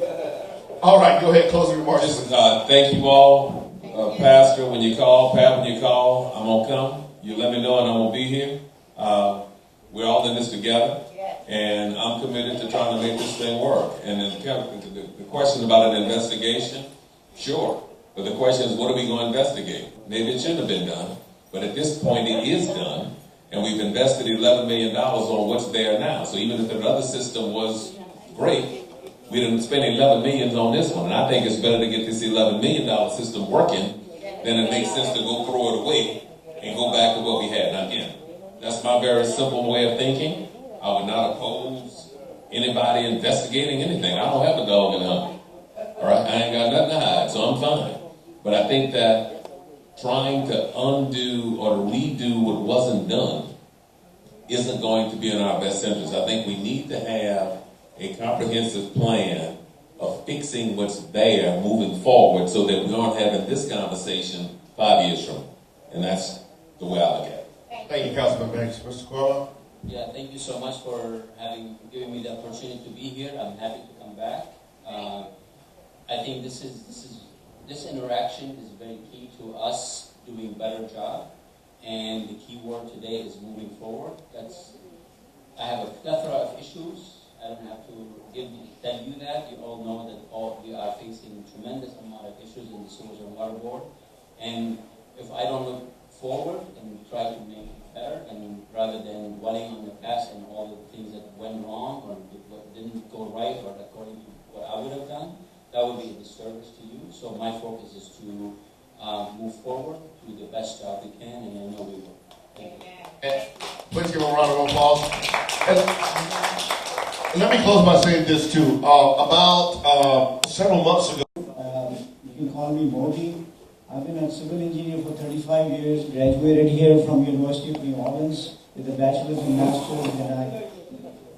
All right, go ahead, closing remarks. Just thank you all. Pastor, when you call, Pat, when you call, I'm going to come. You let me know and I'm going to be here. We're all in this together. And I'm committed to trying to make this thing work. And then the question about an investigation, sure. But the question is, what are we going to investigate? Maybe it shouldn't have been done. But at this point, it is done. And we've invested $11 million on what's there now. So even if the other system was great, we didn't spend $11 million on this one. And I think it's better to get this $11 million system working than it makes sense to go throw it away and go back to what we had. Now again, that's my very simple way of thinking. I would not oppose anybody investigating anything. I don't have a dog in the hunt. All right? I ain't got nothing to hide, so I'm fine. But I think that trying to undo or redo what wasn't done isn't going to be in our best interest. I think we need to have a comprehensive plan of fixing what's there, moving forward, so that we aren't having this conversation 5 years from now. And that's the way I look at it. Thank you, Councilman Banks. Mr. Korban? Yeah, thank you so much for giving me the opportunity to be here. I'm happy to come back. I think this interaction is very key to us doing a better job. And the key word today is moving forward. I have a plethora of issues. I don't have to tell you that. You all know that we are facing tremendous amount of issues in the Sewerage Water Board. And if I don't look forward and try to make it better, and rather than dwelling on the past and all the things that went wrong or what didn't go right or according to what I would have done, that would be a disservice to you. So my focus is to move forward, do the best job we can, and I know we will. Thank you. And please give a round of applause. And let me close by saying this too. About several months ago, You can call me Modi. I've been a civil engineer for 35 years, graduated here from University of New Orleans with a bachelor's and master's, and I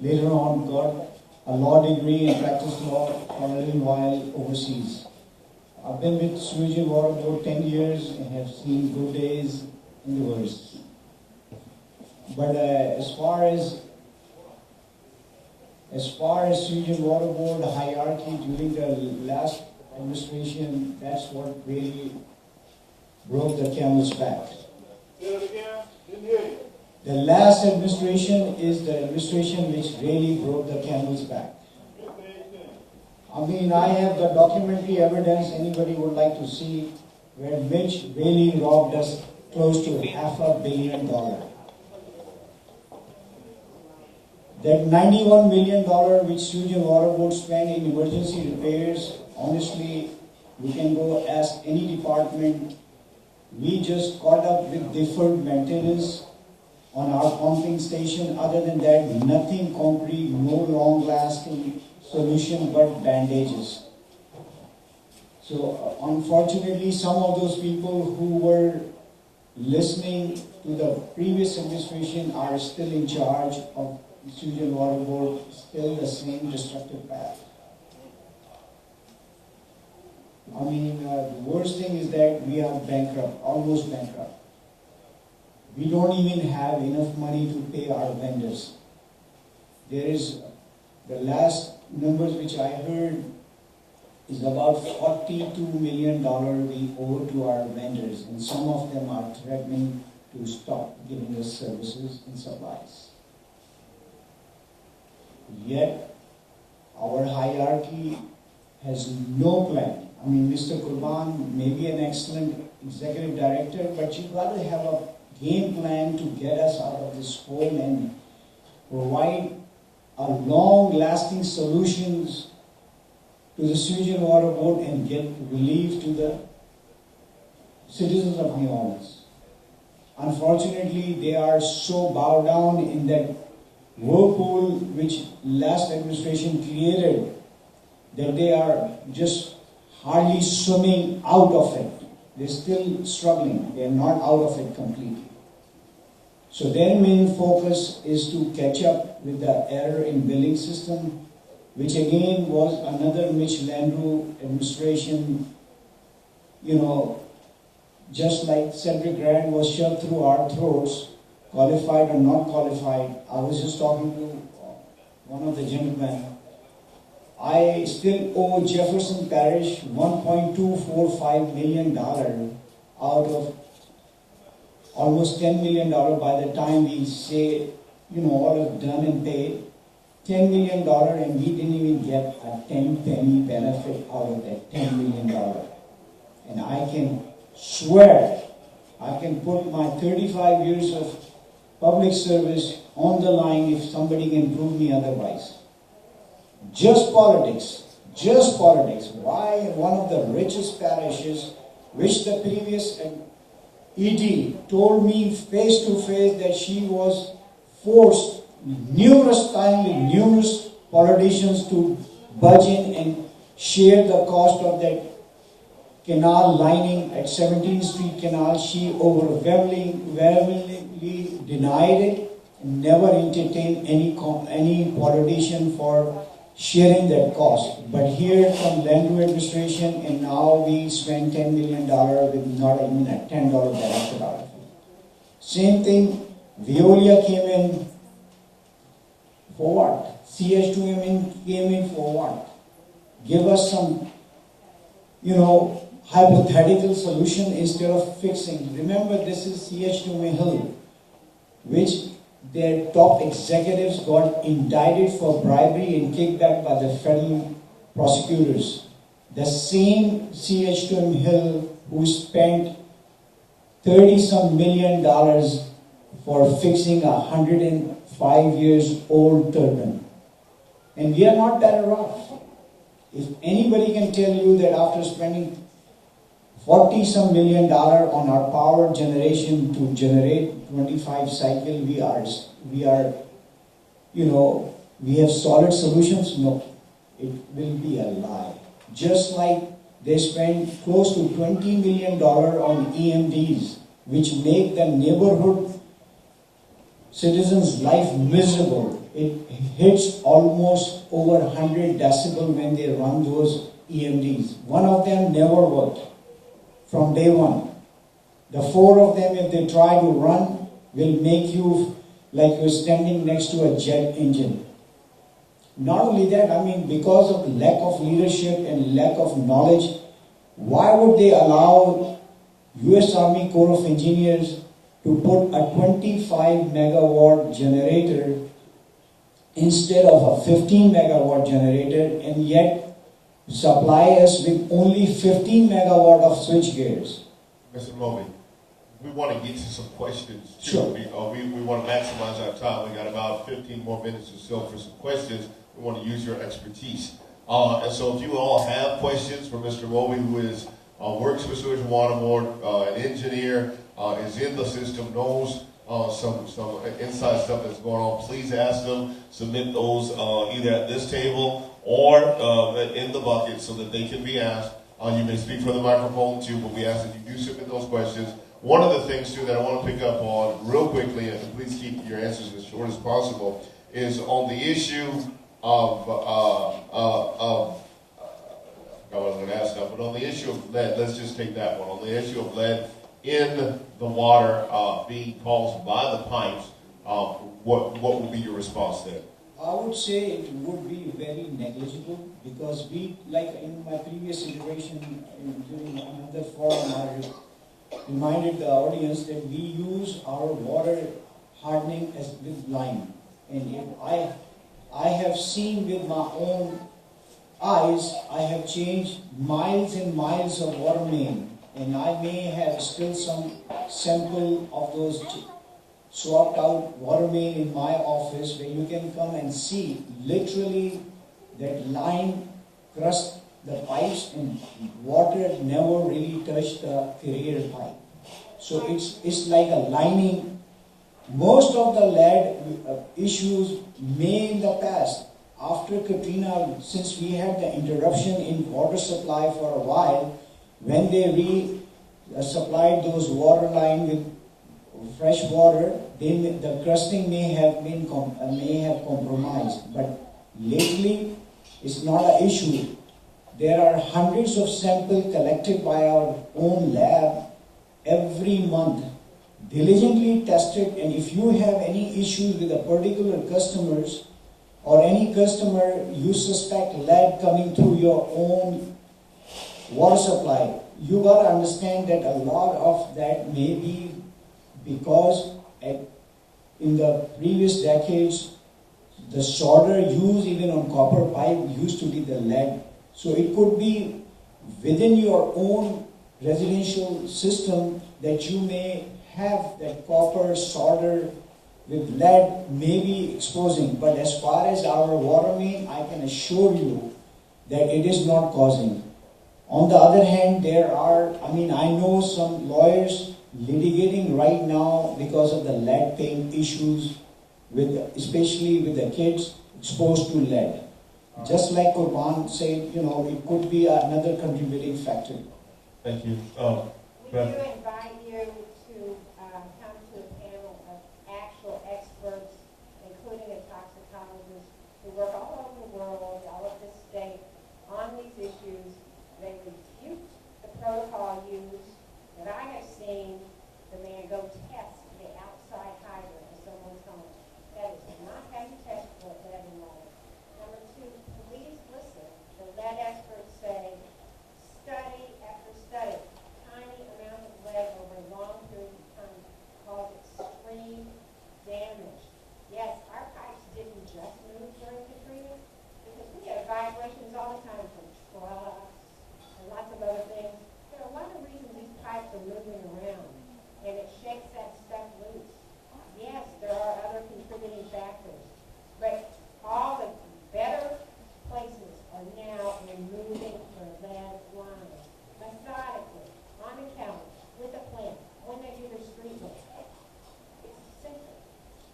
later on got a law degree and practiced law for a little while overseas. I've been with Sewerage Water Board 10 years and have seen good days and the worst. But as far as Sewerage Water Board hierarchy during the last administration, that's what really broke the camel's back. Say it again, didn't hear you. The last administration is the administration which really broke the camel's back. I mean, I have the documentary evidence anybody would like to see where Mitch really robbed us close to $500 million. That $91 million which Sewerage Water Board spent in emergency repairs, honestly, we can go ask any department. We just caught up with deferred maintenance on our pumping station. Other than that, nothing concrete, no long-lasting solution but bandages. So unfortunately, some of those people who were listening to the previous administration are still in charge of the Sewerage Water Board, still the same destructive path. I mean, the worst thing is that we are bankrupt, almost bankrupt. We don't even have enough money to pay our vendors. There is, the last numbers which I heard is about $42 million we owe to our vendors, and some of them are threatening to stop giving us services and supplies. Yet, our hierarchy has no plan. I mean, Mr. Korban may be an excellent executive director, but you've got to have a game plan to get us out of this hole and provide a long-lasting solutions to the Sewerage Water Board and get relief to the citizens of New Orleans. Unfortunately, they are so bowed down in that whirlpool which last administration created that they are just hardly swimming out of it. They're still struggling. They're not out of it completely. So their main focus is to catch up with the error in billing system, which again was another Mitch Landrieu administration, just like Cedric Grant was shoved through our throats, qualified or not qualified. I was just talking to one of the gentlemen. I still owe Jefferson Parish $1.245 million out of almost $10 million by the time we say, all is done and paid. $10 million, and we didn't even get a 10-penny benefit out of that $10 million. And I can swear, I can put my 35 years of public service on the line if somebody can prove me otherwise. Just politics. Why one of the richest parishes, which the previous ED told me face to face that she was forced numerous times with numerous politicians to budge in and share the cost of that canal lining at 17th Street Canal. She overwhelmingly denied it and never entertained any politician for sharing that cost. But here from Land Administration, and now we spend $10 million with not even a $10 director out of it. Same thing, Veolia came in for what? CH2M came in for what? Give us some, hypothetical solution instead of fixing. Remember, this is CH2M Hill, which their top executives got indicted for bribery and kickback by the federal prosecutors. The same CH2M Hill who spent $30-some million for fixing a 105 years old turbine. And we are not better off. If anybody can tell you that after spending $40-some million on our power generation to generate 25 cycle, we have solid solutions, no, it will be a lie. Just like they spend close to $20 million on EMDs, which make the neighborhood citizens' life miserable. It hits almost over 100 decibel when they run those EMDs. One of them never worked from day one. The four of them, if they try to run, will make you like you're standing next to a jet engine. Not only that, because of lack of leadership and lack of knowledge, why would they allow US Army Corps of Engineers to put a 25 megawatt generator instead of a 15 megawatt generator, and yet supply us with only 15 megawatt of switch gears? Mr. Moby, we want to get to some questions too. Sure. We want to maximize our time. We got about 15 more minutes or so for some questions. We want to use your expertise. And so if you all have questions for Mr. Moby, who is works for Sewerage Water Board, an engineer, is in the system, knows some inside stuff that's going on, please ask them. Submit those either at this table or in the bucket so that they can be asked. You may speak for the microphone too, but we ask that you do submit those questions. One of the things too that I want to pick up on real quickly, and please keep your answers as short as possible, is on the issue of I was going to ask that, but on the issue of lead, let's just take that one. On the issue of lead in the water being caused by the pipes, what would be your response there? I would say it would be very negligible, because we, like in my previous iteration during another forum, I reminded the audience that we use our water hardening as with lime. And if I have seen with my own eyes, I have changed miles and miles of water main, and I may have still some sample of those swapped out water main in my office, where you can come and see literally that line crushed the pipes and water never really touched the carrier pipe. So it's like a lining. Most of the lead issues may in the past, after Katrina, since we had the interruption in water supply for a while, when they supplied those water line with fresh water, the crusting may have compromised. But lately, it's not an issue. There are hundreds of samples collected by our own lab every month, diligently tested, and if you have any issues with a particular customers or any customer you suspect lead coming through your own water supply, you got to understand that a lot of that may be because in the previous decades, the solder used even on copper pipe used to be the lead. So it could be within your own residential system that you may have that copper solder with lead may be exposing. But as far as our water main, I can assure you that it is not causing. On the other hand, I know some lawyers litigating right now because of the lead paint issues, especially with the kids exposed to lead. Just like Korban said, it could be another contributing factor. Thank you. We do invite you to come to a panel of actual experts, including a toxicologist who work all over the world,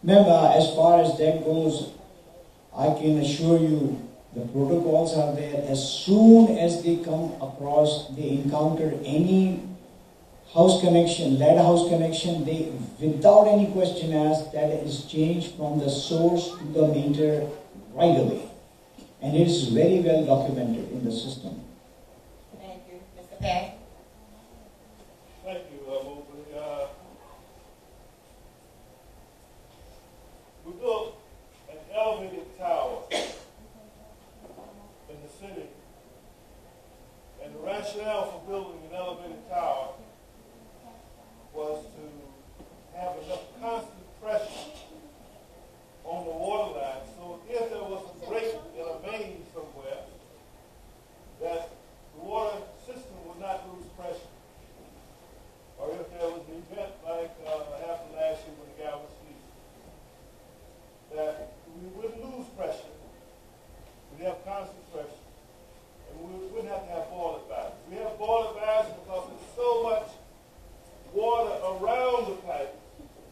Ma'am, as far as that goes, I can assure you the protocols are there. As soon as they come across, they encounter any house connection, lead house connection, they, without any question asked, that is changed from the source to the meter right away. And it is very well documented in the system. Thank you. Mr. Pack? Thank you, Mobley. We built an elevated tower in the city, and the rationale for building an elevated tower was to have enough constant pressure on the water line, so if there was a break in a main somewhere, that the water system would not lose pressure. Or if there was an event like happened last year when the guy was sleeping, that we wouldn't lose pressure, we'd have constant pressure, and we wouldn't have to have boiler valves. We have boiler valves because there's so much water around the pipe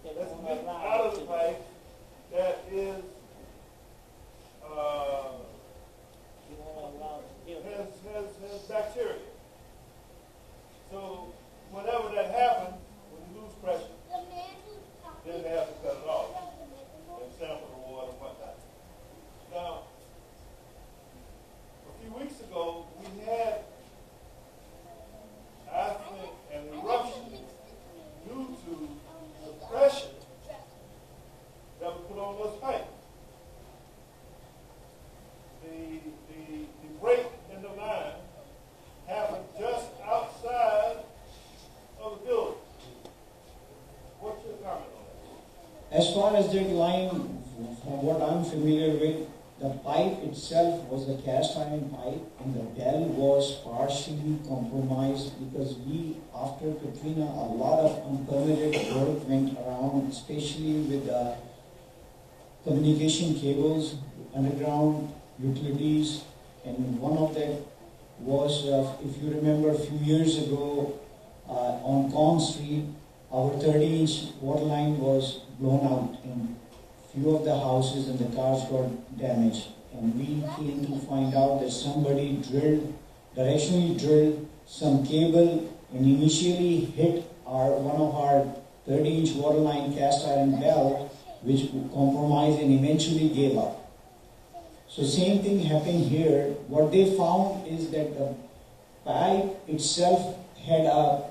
that's leaked out of the pipe that is has bacteria. So whenever that happens, when you lose pressure, then they have to cut it off and sample the water and whatnot. Now, a few weeks ago, we had, I think, an eruption due to the pressure that was put on those pipes. The break in the line happened just outside of the building. What's your comment on that? As far as that line, from what I'm familiar with, the pipe itself was a cast iron pipe, and the bell was partially compromised because we, after Katrina, a lot of unpermitted work went around, especially with the communication cables, underground utilities, and one of them was, if you remember, a few years ago on Con Street, our 30-inch water line was blown out in few of the houses and the cars got damaged. And we came to find out that somebody directionally drilled some cable and initially hit one of our 30-inch water line cast iron bell, which compromised and eventually gave up. So same thing happened here. What they found is that the pipe itself had a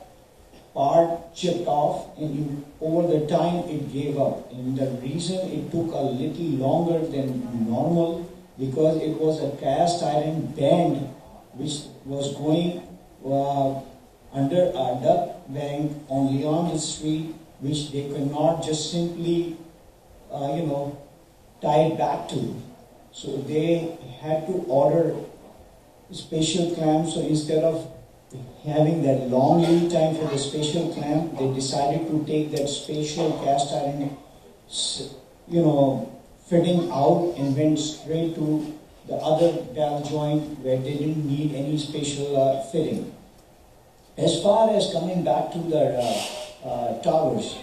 part chipped off, and over the time it gave up. And the reason it took a little longer than normal, because it was a cast iron band which was going under a duck bank on Leon Street, which they could not just simply, tie it back to. So they had to order special clamps. So instead of having that long lead time for the special clamp, they decided to take that special cast iron, fitting out and went straight to the other valve joint where they didn't need any special fitting. As far as coming back to the towers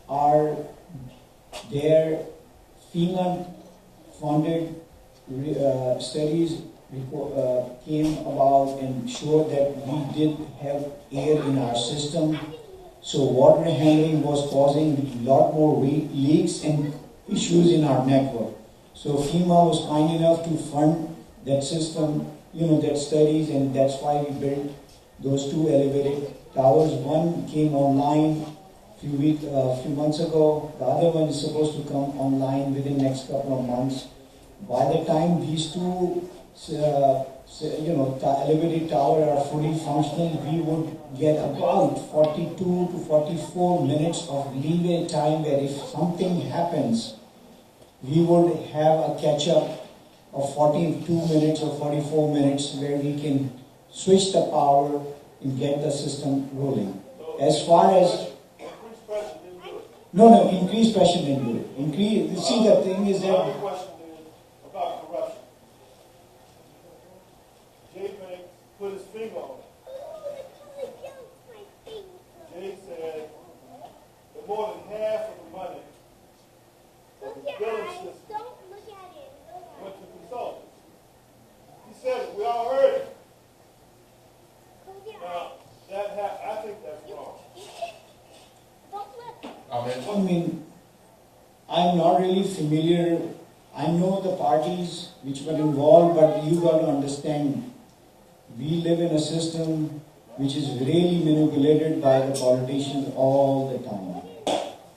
are there. FEMA funded studies came about and showed that we did have air in our system. So water handling was causing a lot more leaks and issues in our network. So FEMA was kind enough to fund that system, that studies, and that's why we built those two elevated towers. One came online a few months ago. The other one is supposed to come online within the next couple of months. By the time these two elevated towers are fully functional, we would get about 42 to 44 minutes of leeway time where if something happens, we would have a catch-up of 42 minutes or 44 minutes where we can switch the power and get the system rolling. As far as No, increased pressure didn't do it. See, the thing is that... My question is about corruption. Jay Banks put his finger on it. Jay said that more than half of the money I'm not really familiar. I know the parties which were involved, but you got to understand, we live in a system which is really manipulated by the politicians all the time.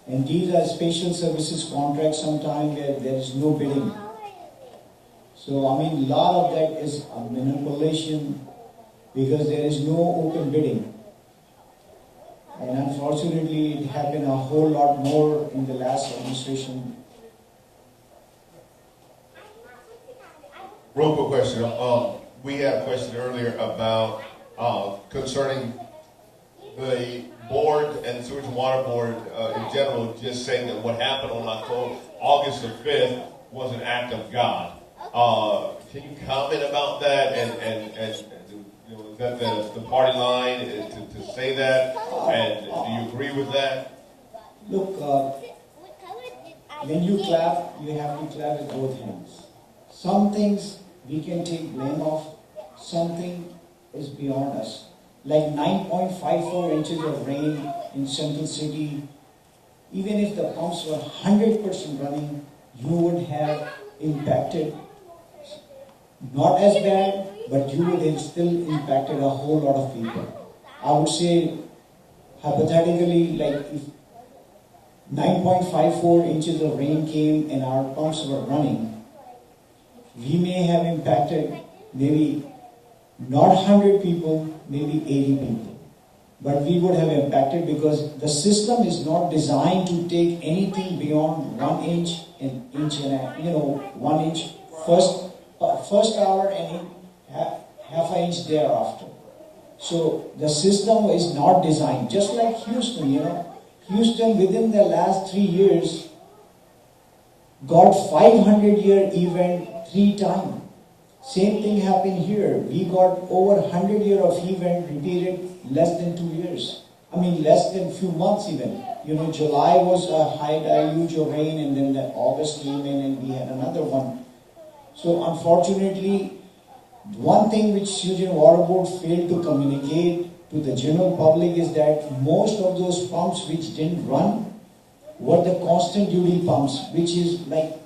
And these are special services contracts sometimes where there is no bidding. So, I mean, a lot of that is a manipulation because there is no open bidding. And unfortunately, it happened a whole lot more in the last administration. Real quick question. We had a question earlier about concerning the board and Sewerage and Water Board in general, just saying that what happened on August the 5th was an act of God. Can you comment about that? And you know, is that the party line to say that? And do you agree with that? Look, when you clap, you have to clap with both hands. Some things we can take blame of, something is beyond us. Like 9.54 inches of rain in Central City, even if the pumps were 100% running, you would have impacted, not as bad, but you would have still impacted a whole lot of people. I would say, hypothetically, like if 9.54 inches of rain came and our pumps were running, we may have impacted maybe not 100 people, maybe 80 people. But we would have impacted because the system is not designed to take anything beyond 1 inch and 1 inch first hour and half an inch thereafter. So the system is not designed, just like Houston, Houston within the last 3 years got 500-year event 3 times. Same thing happened here. We got over 100 years of event repeated less than 2 years. I mean, less than few months even. July was a high deluge of rain, and then the August came in and we had another one. So unfortunately, one thing which Sewerage Water Board failed to communicate to the general public is that most of those pumps which didn't run were the constant duty pumps, which is like,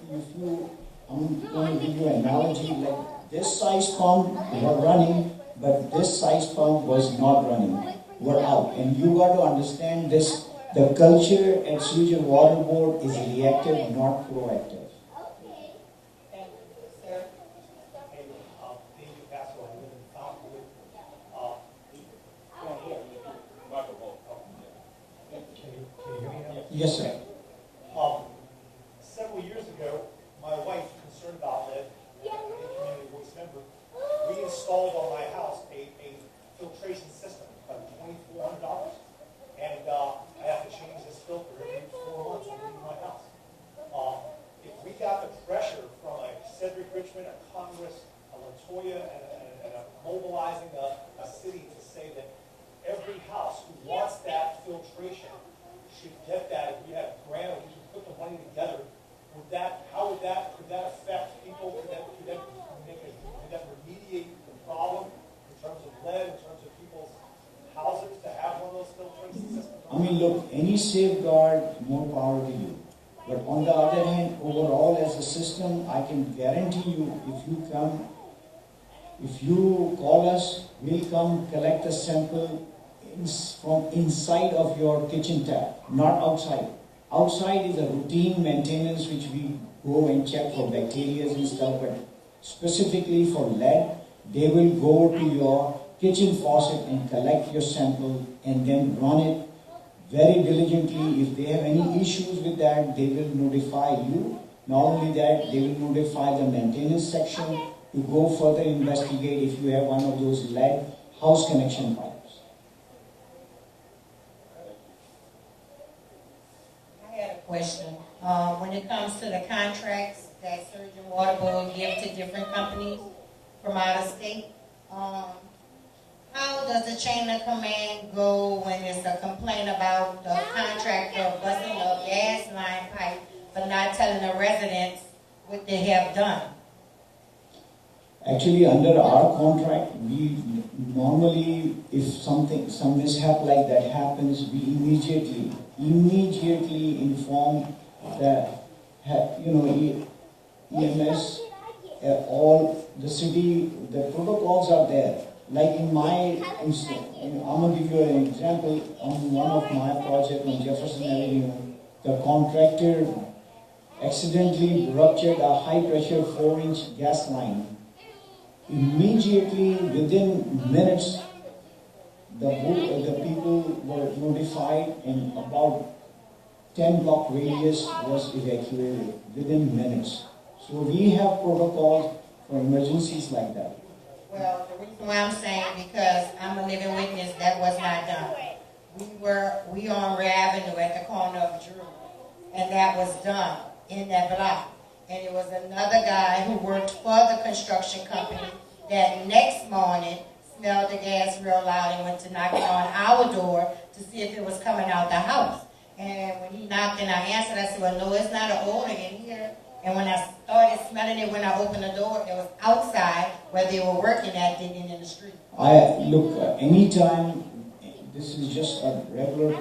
I'm going to give you an analogy, like this size pump were running, but this size pump was not running, were out. And you got to understand this, the culture at Sewerage Water Board is reactive, not proactive. Yes, sir. Several years ago, my wife, concerned about lead, a community voice member, we installed on my house a filtration system, about $2,400, and I have to change this filter every 4 months when I leave my house. If we got the pressure from a Cedric Richmond, a Congress, a Latoya, and a mobilizing a city to say that every house who wants that filtration should get that, if we have a grant, or we can put the money together, could that affect people? Could that remediate the problem in terms of lead, in terms of people's houses to have one of those filtration systems? I mean, look, any safeguard, more power to you. But on the other hand, overall as a system, I can guarantee you, if you call us, we'll come collect a sample from inside of your kitchen tap, not outside. Outside is a routine maintenance which we go and check for bacteria and stuff, but specifically for lead, they will go to your kitchen faucet and collect your sample and then run it very diligently. If they have any issues with that, they will notify you. Not only that, they will notify the maintenance section to go further investigate if you have one of those lead house connection pipes. Question. When it comes to the contracts that Sewerage and Water Board give to different companies from out of state, how does the chain of command go when it's a complaint about the contractor busting a gas line pipe but not telling the residents what they have done? Actually, under our contract, we normally, if some mishap like that happens, we immediately inform EMS, all the city, the protocols are there. Like in my instance, I'm going to give you an example. On one of my projects on Jefferson Avenue, the contractor accidentally ruptured a high-pressure 4-inch gas line. Immediately, within minutes, the people were notified, and about 10-block radius was evacuated within minutes. So we have protocols for emergencies like that. Well, the reason why I'm saying, because I'm a living witness, that was not done. We on Ray Avenue at the corner of Drew, and that was done in that block. And it was another guy who worked for the construction company that next morning smelled the gas real loud and went to knocking on our door to see if it was coming out the house. And when he knocked and I answered, I said, well, no, it's not an odor in here. And when I started smelling it, when I opened the door, it was outside where they were working at, digging in the street. Anytime, this is just a regular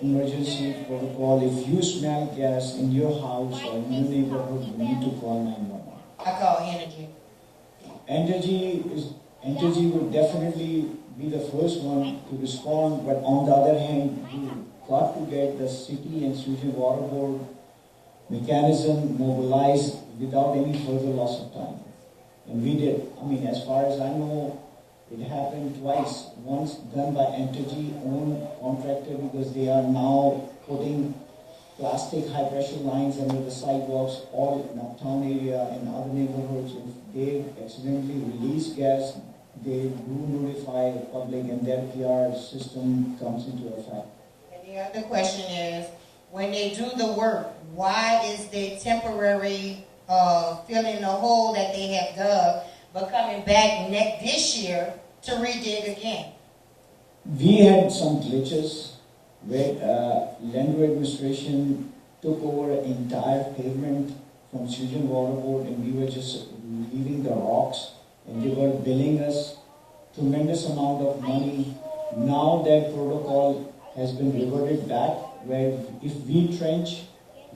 emergency protocol. If you smell gas in your house or in your neighborhood, you need to call 911. I call Energy. Energy will definitely be the first one to respond, but on the other hand, you got to get the city and Sewerage Water Board mechanism mobilized without any further loss of time. And we did. As far as I know, it happened twice. Once done by Entergy own contractor, because they are now putting plastic high pressure lines under the sidewalks all in uptown area and other neighborhoods. If they accidentally release gas, they do notify the public and their PR system comes into effect. And the other question is, when they do the work, why is they temporary filling the hole that they have dug, but coming back this year to redig again? We had some glitches where Land Administration took over an entire pavement from Sewerage Water Board, and we were just leaving the rocks, and they were billing us tremendous amount of money. Now that protocol has been reverted back, where if we trench,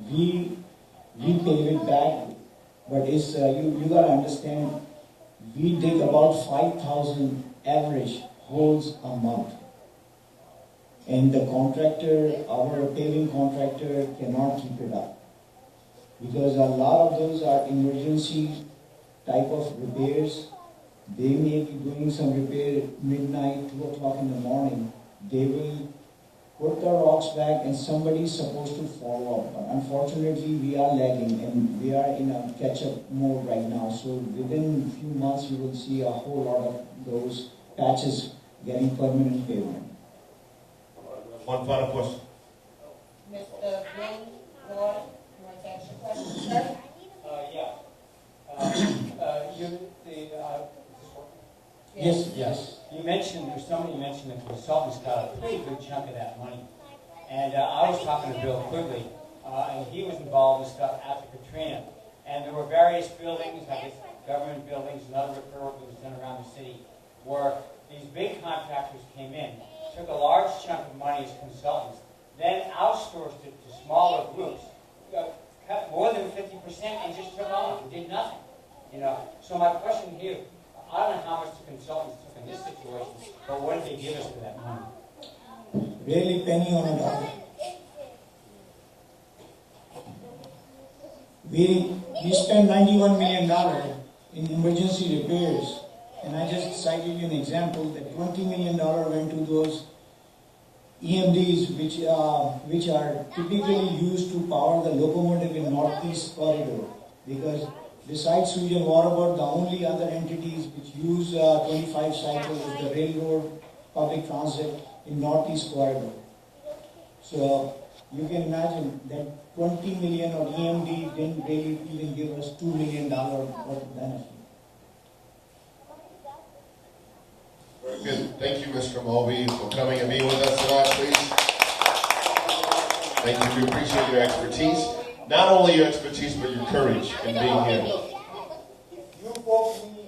we pave it back. But it's you gotta understand, we dig about 5,000 average holes a month. And the contractor, our paving contractor, cannot keep it up. Because a lot of those are emergency type of repairs. They may be doing some repair midnight, 2 o'clock in the morning. They will put the rocks back and somebody is supposed to follow up. But unfortunately, we are lagging and we are in a catch-up mode right now. So within a few months, you will see a whole lot of those patches getting permanent pavement. One final question. Mr. Green, Lord, you want to ask your question, sir? Yes. You mentioned, somebody mentioned the consultants got a pretty good chunk of that money. And I was talking to Bill Quigley, and he was involved in stuff after Katrina. And there were various buildings, I guess government buildings and other repair buildings done around the city, where these big contractors came in, took a large chunk of money as consultants, then outsourced it to smaller groups, cut more than 50% and just took off and did nothing. So my question here, I don't know how much the consultants took in this situation, but what did they give us for that money? Really penny on a dollar. We spent $91 million in emergency repairs, and I just cited you an example that $20 million went to those EMDs which are typically used to power the locomotive in Northeast Corridor, because besides Sewerage Water Board, the only other entities which use 25 cycles is the railroad, public transit in Northeast Corridor. So you can imagine that 20 million of EMD didn't really even give us $2 million worth of benefit. Very good. Thank you, Mr. Moby, for coming and being with us tonight, please. Thank you. We appreciate your expertise. Not only your expertise, but your courage in being here. If you folks need